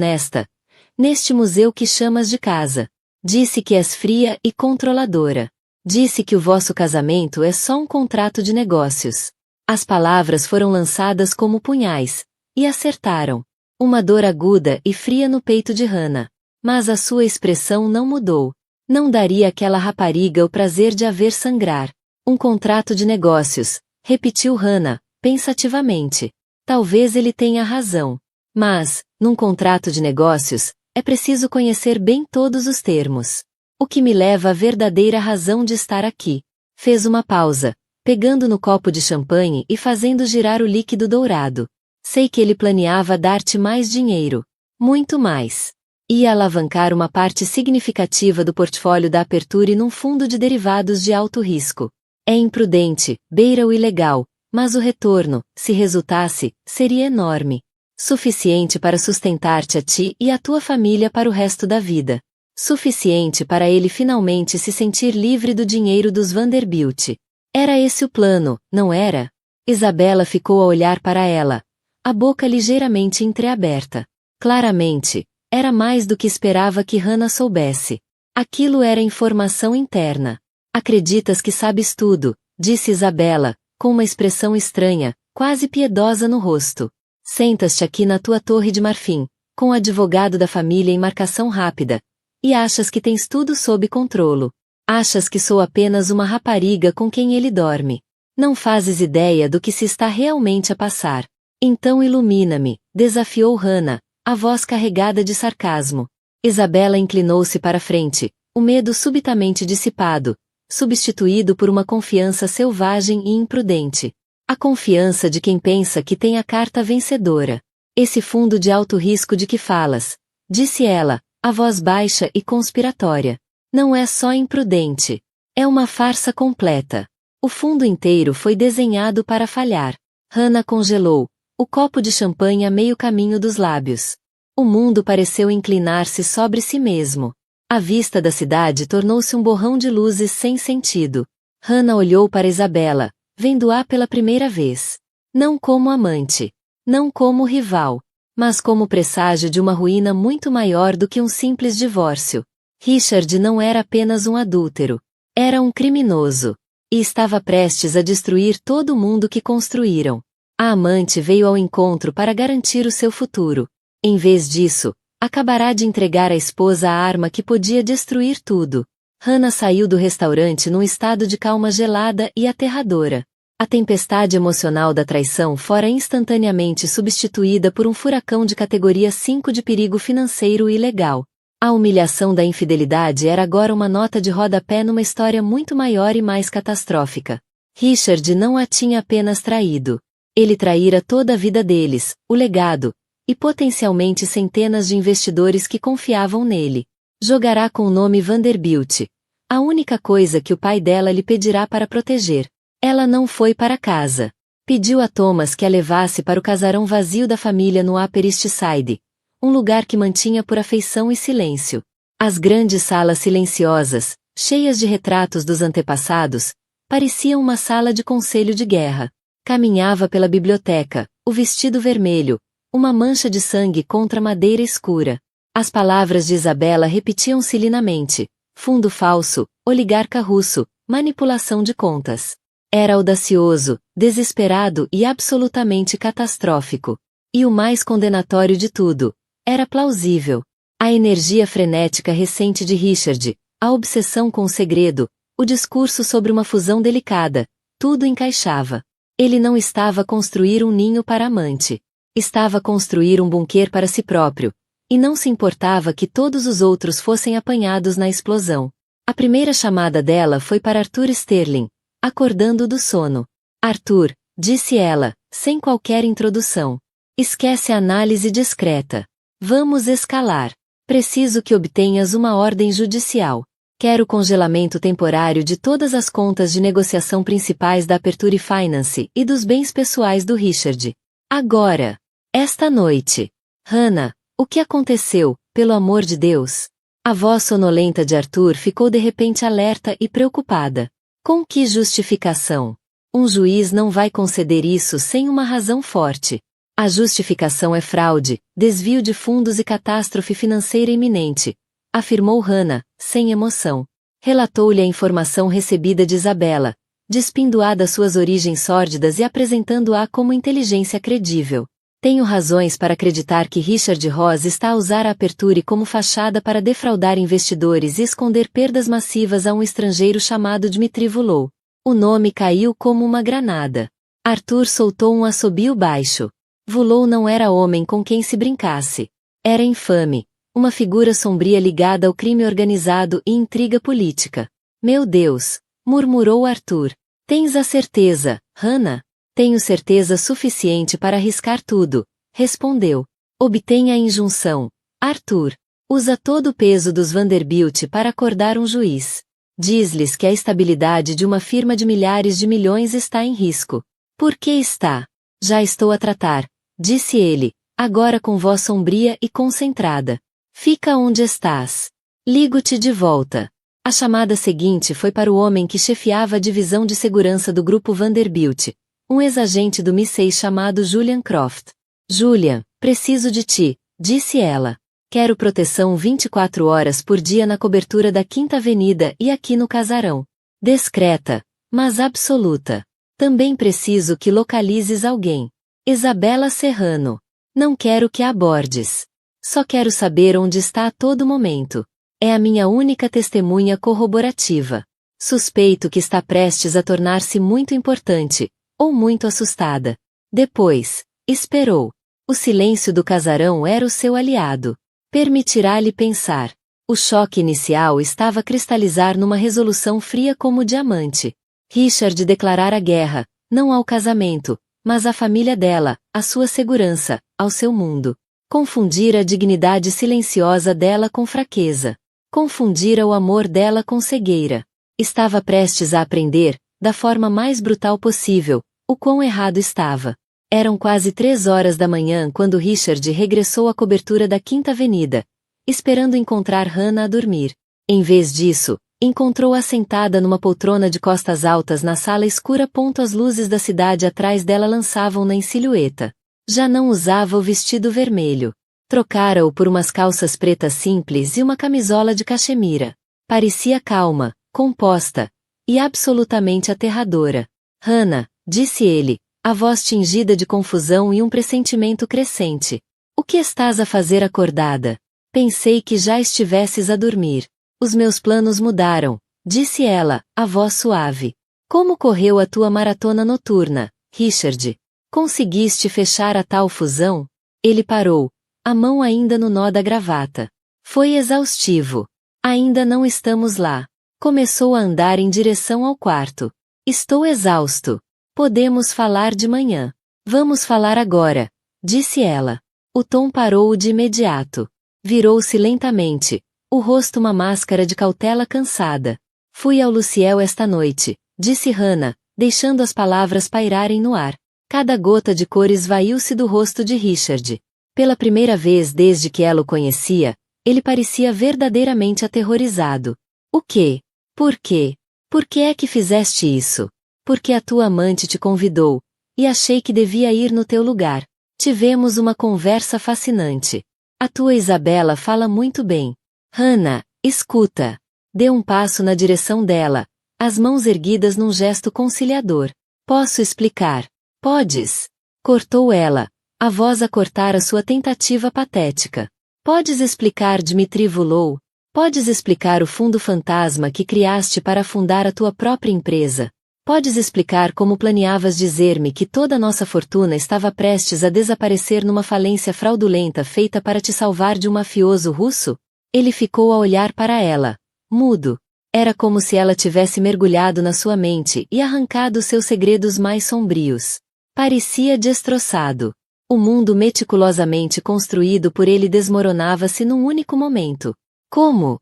A: neste museu que chamas de casa. Disse que és fria e controladora. Disse que o vosso casamento é só um contrato de negócios. As palavras foram lançadas como punhais, e acertaram. Uma dor aguda e fria no peito de Hannah. Mas a sua expressão não mudou. Não daria àquela rapariga o prazer de a ver sangrar. Um contrato de negócios, repetiu Hannah, pensativamente. Talvez ele tenha razão. Mas, num contrato de negócios, é preciso conhecer bem todos os termos. O que me leva à verdadeira razão de estar aqui. Fez uma pausa, pegando no copo de champanhe e fazendo girar o líquido dourado. Sei que ele planeava dar-te mais dinheiro. Muito mais. Ia alavancar uma parte significativa do portfólio da Aperture num fundo de derivados de alto risco. É imprudente, beira o ilegal, mas o retorno, se resultasse, seria enorme. Suficiente para sustentar-te a ti e a tua família para o resto da vida. Suficiente para ele finalmente se sentir livre do dinheiro dos Vanderbilt. Era esse o plano, não era? Isabela ficou a olhar para ela, a boca ligeiramente entreaberta. Claramente, era mais do que esperava que Hannah soubesse. Aquilo era informação interna. Acreditas que sabes tudo, disse Isabela, com uma expressão estranha, quase piedosa no rosto. Sentas-te aqui na tua torre de marfim, com o advogado da família em marcação rápida, e achas que tens tudo sob controlo. Achas que sou apenas uma rapariga com quem ele dorme. Não fazes ideia do que se está realmente a passar. Então ilumina-me, desafiou Hannah, a voz carregada de sarcasmo. Isabela inclinou-se para a frente, o medo subitamente dissipado, substituído por uma confiança selvagem e imprudente. A confiança de quem pensa que tem a carta vencedora. Esse fundo de alto risco de que falas, disse ela, a voz baixa e conspiratória. Não é só imprudente. É uma farsa completa. O fundo inteiro foi desenhado para falhar. Hannah congelou, o copo de champanhe a meio caminho dos lábios. O mundo pareceu inclinar-se sobre si mesmo. A vista da cidade tornou-se um borrão de luzes sem sentido. Hannah olhou para Isabela, vendo-a pela primeira vez. Não como amante. Não como rival. Mas como presságio de uma ruína muito maior do que um simples divórcio. Richard não era apenas um adúltero. Era um criminoso. E estava prestes a destruir todo o mundo que construíram. A amante veio ao encontro para garantir o seu futuro. Em vez disso, acabará de entregar à esposa a arma que podia destruir tudo. Hannah saiu do restaurante num estado de calma gelada e aterradora. A tempestade emocional da traição fora instantaneamente substituída por um furacão de categoria 5 de perigo financeiro e legal. A humilhação da infidelidade era agora uma nota de rodapé numa história muito maior e mais catastrófica. Richard não a tinha apenas traído. Ele traíra toda a vida deles, o legado, e potencialmente centenas de investidores que confiavam nele. Jogará com o nome Vanderbilt. A única coisa que o pai dela lhe pedirá para proteger. Ela não foi para casa. Pediu a Thomas que a levasse para o casarão vazio da família no Upper East Side, um lugar que mantinha por afeição e silêncio. As grandes salas silenciosas, cheias de retratos dos antepassados, pareciam uma sala de conselho de guerra. Caminhava pela biblioteca, o vestido vermelho, uma mancha de sangue contra madeira escura. As palavras de Isabela repetiam-se-lhe na mente. Fundo falso, oligarca russo, manipulação de contas. Era audacioso, desesperado e absolutamente catastrófico. E o mais condenatório de tudo, era plausível. A energia frenética recente de Richard, a obsessão com o segredo, o discurso sobre uma fusão delicada, tudo encaixava. Ele não estava a construir um ninho para a amante. Estava a construir um bunker para si próprio. E não se importava que todos os outros fossem apanhados na explosão. A primeira chamada dela foi para Arthur Sterling, acordando do sono. Arthur, disse ela, sem qualquer introdução. Esquece a análise discreta. Vamos escalar. Preciso que obtenhas uma ordem judicial. Quero congelamento temporário de todas as contas de negociação principais da Aperture Finance e dos bens pessoais do Richard. Agora. Esta noite. Hannah, o que aconteceu, pelo amor de Deus? A voz sonolenta de Arthur ficou de repente alerta e preocupada. Com que justificação? Um juiz não vai conceder isso sem uma razão forte. A justificação é fraude, desvio de fundos e catástrofe financeira iminente, afirmou Hannah, sem emoção. Relatou-lhe a informação recebida de Isabela, despindoada suas origens sórdidas e apresentando-a como inteligência credível. Tenho razões para acreditar que Richard Ross está a usar a Aperture como fachada para defraudar investidores e esconder perdas massivas a um estrangeiro chamado Dmitry Vulov. O nome caiu como uma granada. Arthur soltou um assobio baixo. Vulov não era homem com quem se brincasse. Era infame, uma figura sombria ligada ao crime organizado e intriga política. Meu Deus, murmurou Arthur. Tens a certeza, Hannah? Tenho certeza suficiente para arriscar tudo, respondeu. Obtenha a injunção. Arthur. Usa todo o peso dos Vanderbilt para acordar um juiz. Diz-lhes que a estabilidade de uma firma de milhares de milhões está em risco. Por que está? Já estou a tratar, disse ele, agora com voz sombria e concentrada. Fica onde estás. Ligo-te de volta. A chamada seguinte foi para o homem que chefiava a divisão de segurança do grupo Vanderbilt. Um ex-agente do MI6 chamado Julian Croft. Julian, preciso de ti, disse ela. Quero proteção 24 horas por dia na cobertura da Quinta Avenida e aqui no casarão. Discreta, mas absoluta. Também preciso que localizes alguém. Isabela Serrano. Não quero que a abordes. Só quero saber onde está a todo momento. É a minha única testemunha corroborativa. Suspeito que está prestes a tornar-se muito importante. Ou muito assustada. Depois, esperou. O silêncio do casarão era o seu aliado. Permitirá-lhe pensar. O choque inicial estava a cristalizar numa resolução fria como diamante. Richard declarara guerra, não ao casamento, mas à família dela, à sua segurança, ao seu mundo. Confundira a dignidade silenciosa dela com fraqueza. Confundira o amor dela com cegueira. Estava prestes a aprender, da forma mais brutal possível, o quão errado estava. Eram quase 3 horas da manhã quando Richard regressou à cobertura da Quinta Avenida, esperando encontrar Hannah a dormir. Em vez disso, encontrou-a sentada numa poltrona de costas altas na sala escura. As luzes da cidade atrás dela lançavam-na em silhueta. Já não usava o vestido vermelho. Trocara-o por umas calças pretas simples e uma camisola de cachemira. Parecia calma, composta, e absolutamente aterradora. Hannah, disse ele, a voz tingida de confusão e um pressentimento crescente. O que estás a fazer acordada? Pensei que já estivesses a dormir. Os meus planos mudaram, disse ela, a voz suave. Como correu a tua maratona noturna, Richard? Conseguiste fechar a tal fusão? Ele parou, a mão ainda no nó da gravata. Foi exaustivo. Ainda não estamos lá. Começou a andar em direção ao quarto. Estou exausto. Podemos falar de manhã. Vamos falar agora, disse ela. O tom parou de imediato. Virou-se lentamente, o rosto uma máscara de cautela cansada. Fui ao Luciel esta noite, disse Hannah, deixando as palavras pairarem no ar. Cada gota de cor esvaiu-se do rosto de Richard. Pela primeira vez desde que ela o conhecia, ele parecia verdadeiramente aterrorizado. O quê? Por quê? Por que é que fizeste isso? Porque a tua amante te convidou, e achei que devia ir no teu lugar. Tivemos uma conversa fascinante. A tua Isabela fala muito bem. Hannah, escuta. Dê um passo na direção dela, as mãos erguidas num gesto conciliador. Posso explicar? Podes. Cortou ela, a voz a cortar a sua tentativa patética. Podes explicar Dmitri Vulou? Podes explicar o fundo fantasma que criaste para fundar a tua própria empresa? Podes explicar como planeavas dizer-me que toda a nossa fortuna estava prestes a desaparecer numa falência fraudulenta feita para te salvar de um mafioso russo? Ele ficou a olhar para ela, mudo. Era como se ela tivesse mergulhado na sua mente e arrancado seus segredos mais sombrios. Parecia destroçado. O mundo meticulosamente construído por ele desmoronava-se num único momento. Como?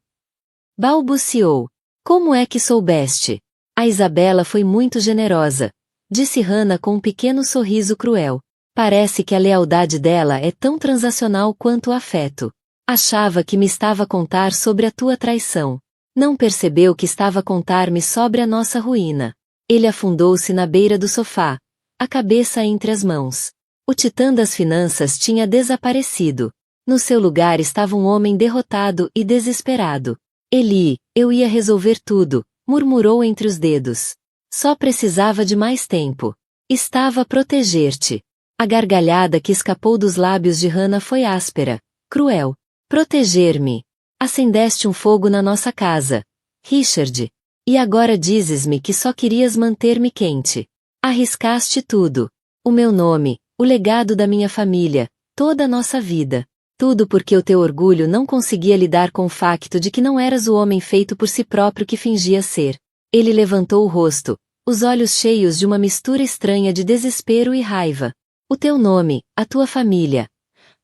A: Balbuciou. Como é que soubeste? A Isabela foi muito generosa, disse Hannah com um pequeno sorriso cruel. Parece que a lealdade dela é tão transacional quanto o afeto. Achava que me estava a contar sobre a tua traição. Não percebeu que estava a contar-me sobre a nossa ruína. Ele afundou-se na beira do sofá, a cabeça entre as mãos. O titã das finanças tinha desaparecido. No seu lugar estava um homem derrotado e desesperado. Eli, eu ia resolver tudo, murmurou entre os dedos. Só precisava de mais tempo. Estava a proteger-te. A gargalhada que escapou dos lábios de Hannah foi áspera, cruel. Proteger-me. Acendeste um fogo na nossa casa, Richard. E agora dizes-me que só querias manter-me quente. Arriscaste tudo. O meu nome, o legado da minha família, toda a nossa vida. Tudo porque o teu orgulho não conseguia lidar com o facto de que não eras o homem feito por si próprio que fingia ser. Ele levantou o rosto, os olhos cheios de uma mistura estranha de desespero e raiva. O teu nome, a tua família.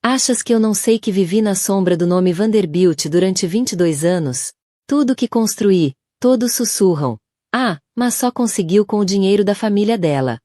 A: Achas que eu não sei que vivi na sombra do nome Vanderbilt durante 22 anos? Tudo que construí, todos sussurram. Ah, mas só conseguiu com o dinheiro da família dela.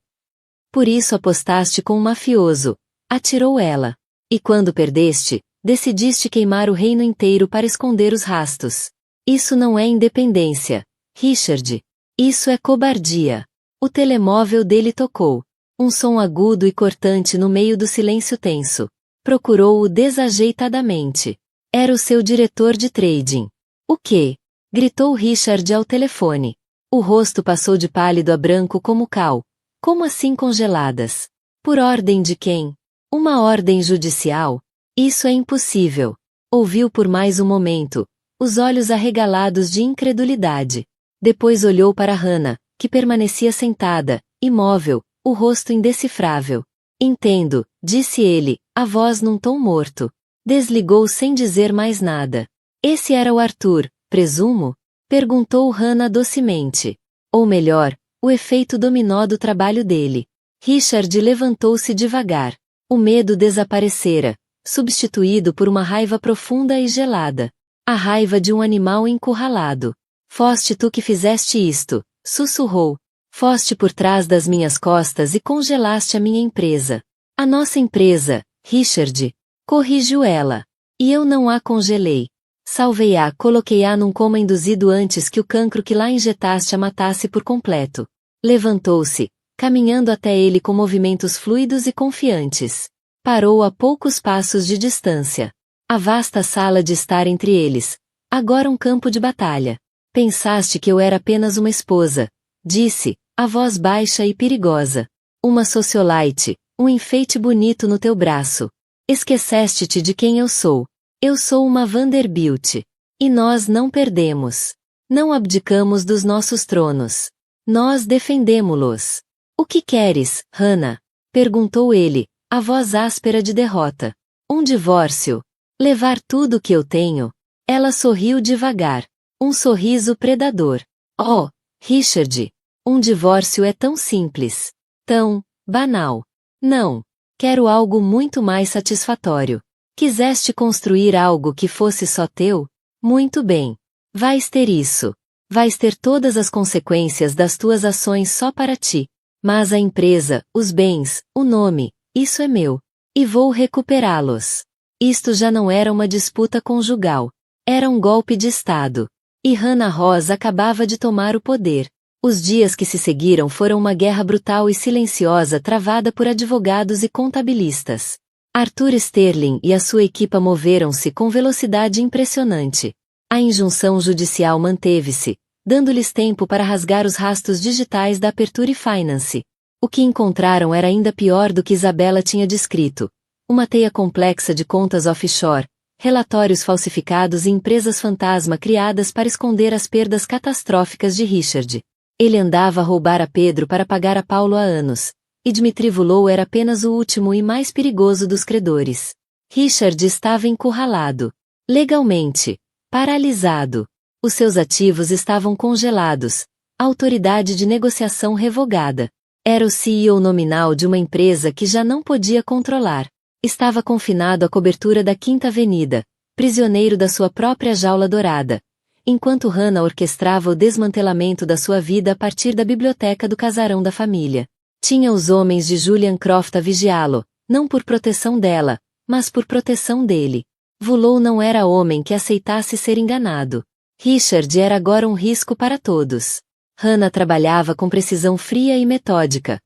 A: Por isso apostaste com um mafioso. Atirou ela. E quando perdeste, decidiste queimar o reino inteiro para esconder os rastos. Isso não é independência, Richard. Isso é cobardia. O telemóvel dele tocou. Um som agudo e cortante no meio do silêncio tenso. Procurou-o desajeitadamente. Era o seu diretor de trading. O quê? Gritou Richard ao telefone. O rosto passou de pálido a branco como cal. Como assim congeladas? Por ordem de quem? Uma ordem judicial? Isso é impossível. Ouviu por mais um momento, os olhos arregalados de incredulidade. Depois olhou para Hannah, que permanecia sentada, imóvel, o rosto indecifrável. Entendo, disse ele, a voz num tom morto. Desligou sem dizer mais nada. Esse era o Arthur, presumo? Perguntou Hannah docemente. Ou melhor, o efeito dominó do trabalho dele. Richard levantou-se devagar. O medo desaparecera, substituído por uma raiva profunda e gelada. A raiva de um animal encurralado. Foste tu que fizeste isto, sussurrou. Foste por trás das minhas costas e congelaste a minha empresa. A nossa empresa, Richard. Corrigiu ela. E eu não a congelei. Salvei-a, coloquei-a num coma induzido antes que o cancro que lá injetaste a matasse por completo. Levantou-se, caminhando até ele com movimentos fluidos e confiantes. Parou a poucos passos de distância. A vasta sala de estar entre eles. Agora um campo de batalha. Pensaste que eu era apenas uma esposa, disse, a voz baixa e perigosa. Uma socialite, um enfeite bonito no teu braço. Esqueceste-te de quem eu sou. Eu sou uma Vanderbilt. E nós não perdemos. Não abdicamos dos nossos tronos. Nós defendemo-los. O que queres, Hannah? Perguntou ele, a voz áspera de derrota. Um divórcio. Levar tudo o que eu tenho. Ela sorriu devagar. Um sorriso predador. Oh, Richard. Um divórcio é tão simples. Tão banal. Não. Quero algo muito mais satisfatório. Quiseste construir algo que fosse só teu? Muito bem. Vais ter isso. Vais ter todas as consequências das tuas ações só para ti. Mas a empresa, os bens, o nome, isso é meu. E vou recuperá-los. Isto já não era uma disputa conjugal. Era um golpe de Estado. E Hannah Ross acabava de tomar o poder. Os dias que se seguiram foram uma guerra brutal e silenciosa travada por advogados e contabilistas. Arthur Sterling e a sua equipa moveram-se com velocidade impressionante. A injunção judicial manteve-se, dando-lhes tempo para rasgar os rastros digitais da Aperture Finance. O que encontraram era ainda pior do que Isabella tinha descrito. Uma teia complexa de contas offshore, relatórios falsificados e empresas fantasma criadas para esconder as perdas catastróficas de Richard. Ele andava a roubar a Pedro para pagar a Paulo há anos, e Dmitry Vulov era apenas o último e mais perigoso dos credores. Richard estava encurralado. Legalmente. Paralisado. Os seus ativos estavam congelados. A autoridade de negociação revogada. Era o CEO nominal de uma empresa que já não podia controlar. Estava confinado à cobertura da Quinta Avenida, prisioneiro da sua própria jaula dourada, enquanto Hannah orquestrava o desmantelamento da sua vida a partir da biblioteca do casarão da família. Tinha os homens de Julian Croft a vigiá-lo, não por proteção dela, mas por proteção dele. Vulov não era homem que aceitasse ser enganado. Richard era agora um risco para todos. Hannah trabalhava com precisão fria e metódica.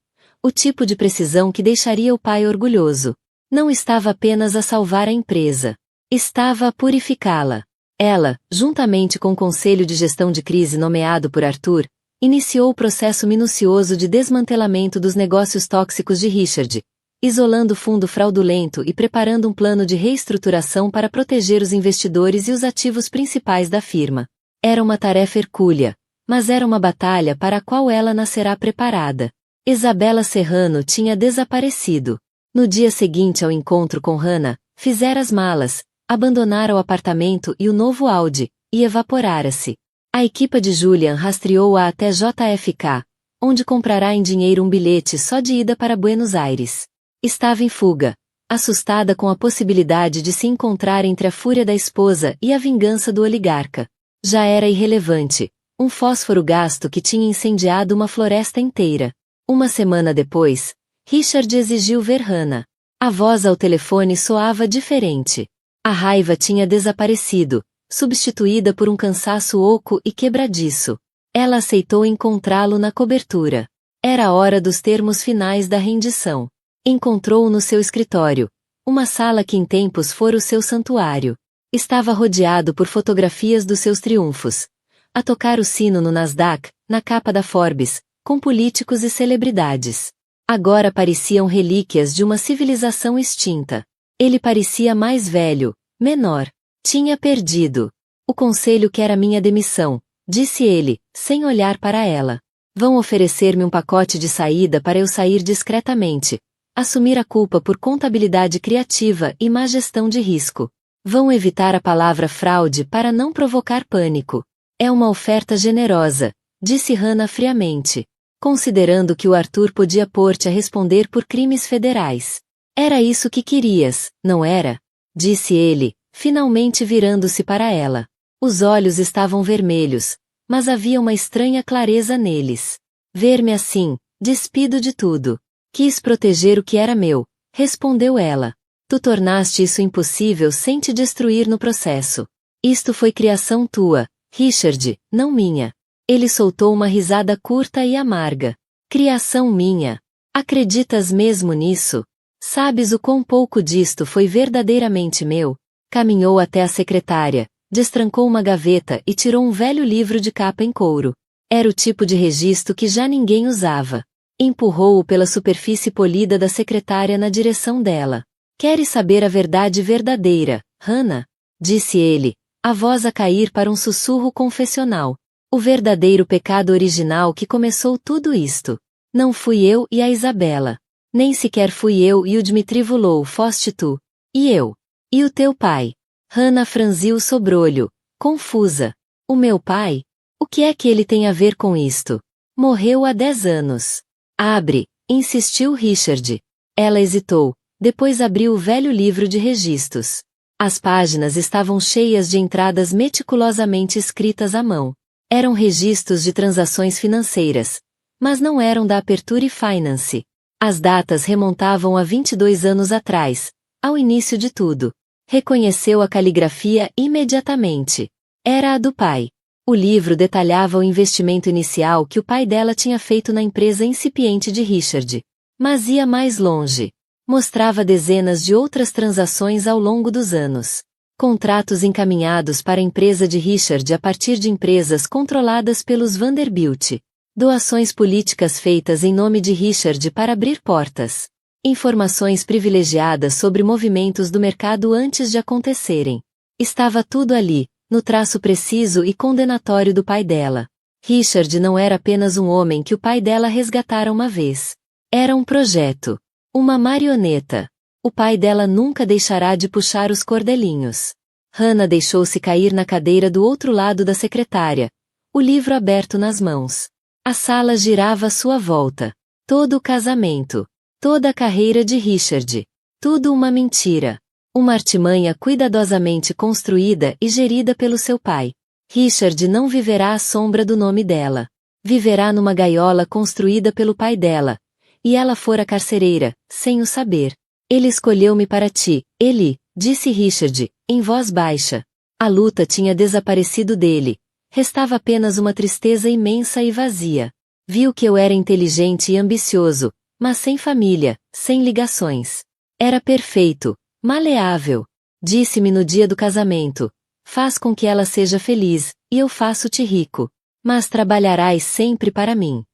A: O tipo de precisão que deixaria o pai orgulhoso. Não estava apenas a salvar a empresa. Estava a purificá-la. Ela, juntamente com o Conselho de Gestão de Crise nomeado por Arthur, iniciou o processo minucioso de desmantelamento dos negócios tóxicos de Richard, isolando o fundo fraudulento e preparando um plano de reestruturação para proteger os investidores e os ativos principais da firma. Era uma tarefa hercúlea, mas era uma batalha para a qual ela nascerá preparada. Isabella Serrano tinha desaparecido. No dia seguinte ao encontro com Hannah, fizera as malas, abandonara o apartamento e o novo Audi, e evaporara-se. A equipa de Julian rastreou-a até JFK, onde comprará em dinheiro um bilhete só de ida para Buenos Aires. Estava em fuga, assustada com a possibilidade de se encontrar entre a fúria da esposa e a vingança do oligarca. Já era irrelevante, um fósforo gasto que tinha incendiado uma floresta inteira. Uma semana depois, Richard exigiu ver Hannah. A voz ao telefone soava diferente. A raiva tinha desaparecido, substituída por um cansaço oco e quebradiço. Ela aceitou encontrá-lo na cobertura. Era a hora dos termos finais da rendição. Encontrou-o no seu escritório, uma sala que em tempos fora o seu santuário. Estava rodeado por fotografias dos seus triunfos. A tocar o sino no Nasdaq, na capa da Forbes, com políticos e celebridades. Agora pareciam relíquias de uma civilização extinta. Ele parecia mais velho, menor. Tinha perdido. O conselho quer a minha demissão, disse ele, sem olhar para ela. Vão oferecer-me um pacote de saída para eu sair discretamente. Assumir a culpa por contabilidade criativa e má gestão de risco. Vão evitar a palavra fraude para não provocar pânico. É uma oferta generosa, disse Hannah friamente, considerando que o Arthur podia pôr-te a responder por crimes federais. Era isso que querias, não era? Disse ele, finalmente virando-se para ela. Os olhos estavam vermelhos, mas havia uma estranha clareza neles. Ver-me assim, despido de tudo. Quis proteger o que era meu, respondeu ela. Tu tornaste isso impossível sem te destruir no processo. Isto foi criação tua, Richard, não minha. Ele soltou uma risada curta e amarga. Criação minha. Acreditas mesmo nisso? Sabes o quão pouco disto foi verdadeiramente meu? Caminhou até a secretária, Destrancou uma gaveta e tirou um velho livro de capa em couro. Era o tipo de registro que já ninguém usava. Empurrou-o pela superfície polida da secretária na direção dela. Queres saber a verdade verdadeira, Hannah? Disse ele, a voz a cair para um sussurro confessional. O verdadeiro pecado original que começou tudo isto. Não fui eu e a Isabela. Nem sequer fui eu e o Dmitri Vulov, foste tu. E eu. E o teu pai. Hannah franziu o sobrolho, confusa. O meu pai? O que é que ele tem a ver com isto? Morreu há 10 anos. Abre, insistiu Richard. Ela hesitou, depois abriu o velho livro de registros. As páginas estavam cheias de entradas meticulosamente escritas à mão. Eram registros de transações financeiras, mas não eram da Aperture Finance. As datas remontavam a 22 anos atrás, ao início de tudo. Reconheceu a caligrafia imediatamente. Era a do pai. O livro detalhava o investimento inicial que o pai dela tinha feito na empresa incipiente de Richard. Mas ia mais longe. Mostrava dezenas de outras transações ao longo dos anos. Contratos encaminhados para a empresa de Richard a partir de empresas controladas pelos Vanderbilt. Doações políticas feitas em nome de Richard para abrir portas. Informações privilegiadas sobre movimentos do mercado antes de acontecerem. Estava tudo ali, no traço preciso e condenatório do pai dela. Richard não era apenas um homem que o pai dela resgatara uma vez. Era um projeto. Uma marioneta. O pai dela nunca deixará de puxar os cordelinhos. Hannah deixou-se cair na cadeira do outro lado da secretária, o livro aberto nas mãos. A sala girava à sua volta. Todo o casamento. Toda a carreira de Richard. Tudo uma mentira. Uma artimanha cuidadosamente construída e gerida pelo seu pai. Richard não viverá à sombra do nome dela. Viverá numa gaiola construída pelo pai dela. E ela fora carcereira, sem o saber. Ele escolheu-me para ti, Eli, disse Richard, em voz baixa. A luta tinha desaparecido dele. Restava apenas uma tristeza imensa e vazia. Viu que eu era inteligente e ambicioso, mas sem família, sem ligações. Era perfeito, maleável. Disse-me no dia do casamento, faz com que ela seja feliz, e eu faço-te rico. Mas trabalharás sempre para mim.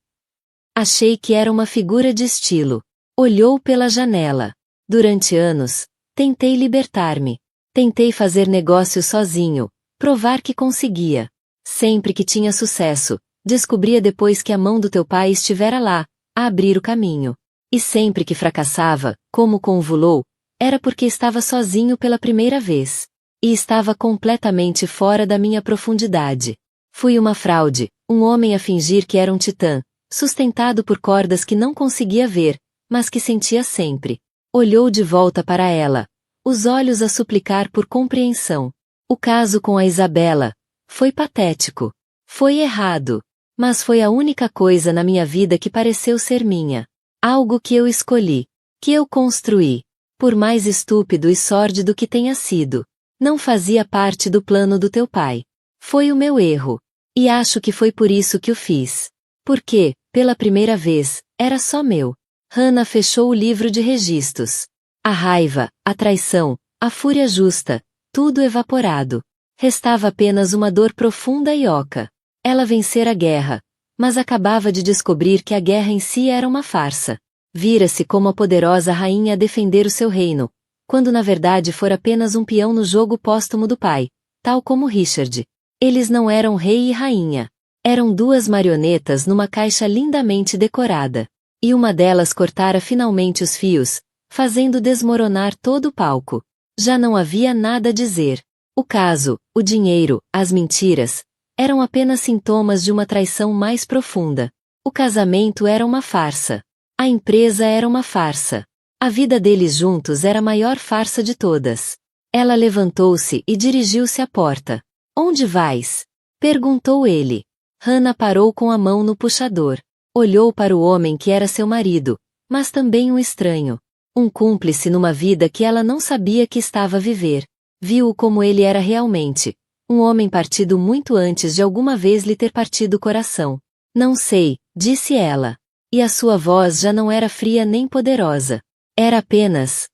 A: Achei que era uma figura de estilo. Olhou pela janela. Durante anos, tentei libertar-me. Tentei fazer negócios sozinho, provar que conseguia. Sempre que tinha sucesso, descobria depois que a mão do teu pai estivera lá, a abrir o caminho. E sempre que fracassava, como com o Vulov, era porque estava sozinho pela primeira vez. E estava completamente fora da minha profundidade. Fui uma fraude, um homem a fingir que era um titã, sustentado por cordas que não conseguia ver, mas que sentia sempre. Olhou de volta para ela, os olhos a suplicar por compreensão. O caso com a Isabela foi patético. Foi errado. Mas foi a única coisa na minha vida que pareceu ser minha. Algo que eu escolhi. Que eu construí. Por mais estúpido e sórdido que tenha sido. Não fazia parte do plano do teu pai. Foi o meu erro. E acho que foi por isso que o fiz. Porque, pela primeira vez, era só meu. Hannah fechou o livro de registros. A raiva, a traição, a fúria justa, tudo evaporado. Restava apenas uma dor profunda e oca. Ela vencera a guerra, mas acabava de descobrir que a guerra em si era uma farsa. Vira-se como a poderosa rainha a defender o seu reino, quando na verdade fora apenas um peão no jogo póstumo do pai, tal como Richard. Eles não eram rei e rainha. Eram duas marionetas numa caixa lindamente decorada. E uma delas cortara finalmente os fios, fazendo desmoronar todo o palco. Já não havia nada a dizer. O caso, o dinheiro, as mentiras, eram apenas sintomas de uma traição mais profunda. O casamento era uma farsa. A empresa era uma farsa. A vida deles juntos era a maior farsa de todas. Ela levantou-se e dirigiu-se à porta. Onde vais? Perguntou ele. Hannah parou com a mão no puxador. Olhou para o homem que era seu marido, mas também um estranho. Um cúmplice numa vida que ela não sabia que estava a viver. Viu-o como ele era realmente. Um homem partido muito antes de alguma vez lhe ter partido o coração. Não sei, disse ela. E a sua voz já não era fria nem poderosa. Era apenas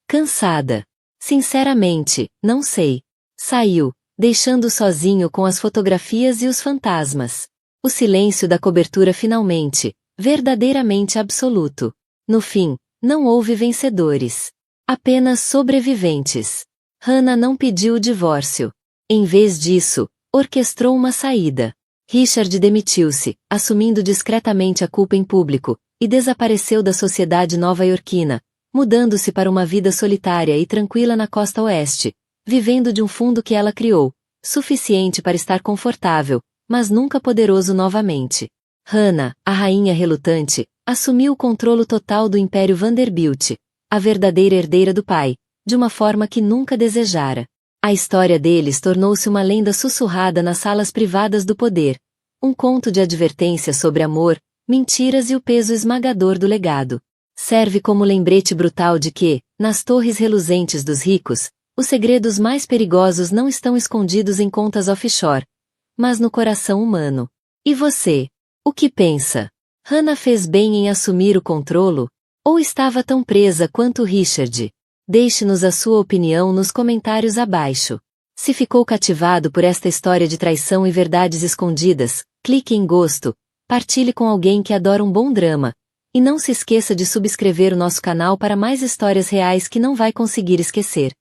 A: cansada. Sinceramente, não sei. Saiu, deixando-o sozinho com as fotografias e os fantasmas. O silêncio da cobertura finalmente, verdadeiramente absoluto. No fim, não houve vencedores. Apenas sobreviventes. Hannah não pediu o divórcio. Em vez disso, orquestrou uma saída. Richard demitiu-se, assumindo discretamente a culpa em público, e desapareceu da sociedade nova-iorquina, mudando-se para uma vida solitária e tranquila na costa oeste, vivendo de um fundo que ela criou, suficiente para estar confortável, mas nunca poderoso novamente. Hannah, a rainha relutante, assumiu o controle total do Império Vanderbilt, a verdadeira herdeira do pai, de uma forma que nunca desejara. A história deles tornou-se uma lenda sussurrada nas salas privadas do poder, um conto de advertência sobre amor, mentiras e o peso esmagador do legado. Serve como lembrete brutal de que, nas torres reluzentes dos ricos, os segredos mais perigosos não estão escondidos em contas offshore, mas no coração humano. E você? O que pensa? Hannah fez bem em assumir o controlo? Ou estava tão presa quanto Richard? Deixe-nos a sua opinião nos comentários abaixo. Se ficou cativado por esta história de traição e verdades escondidas, clique em gosto, partilhe com alguém que adora um bom drama, e não se esqueça de subscrever o nosso canal para mais histórias reais que não vai conseguir esquecer.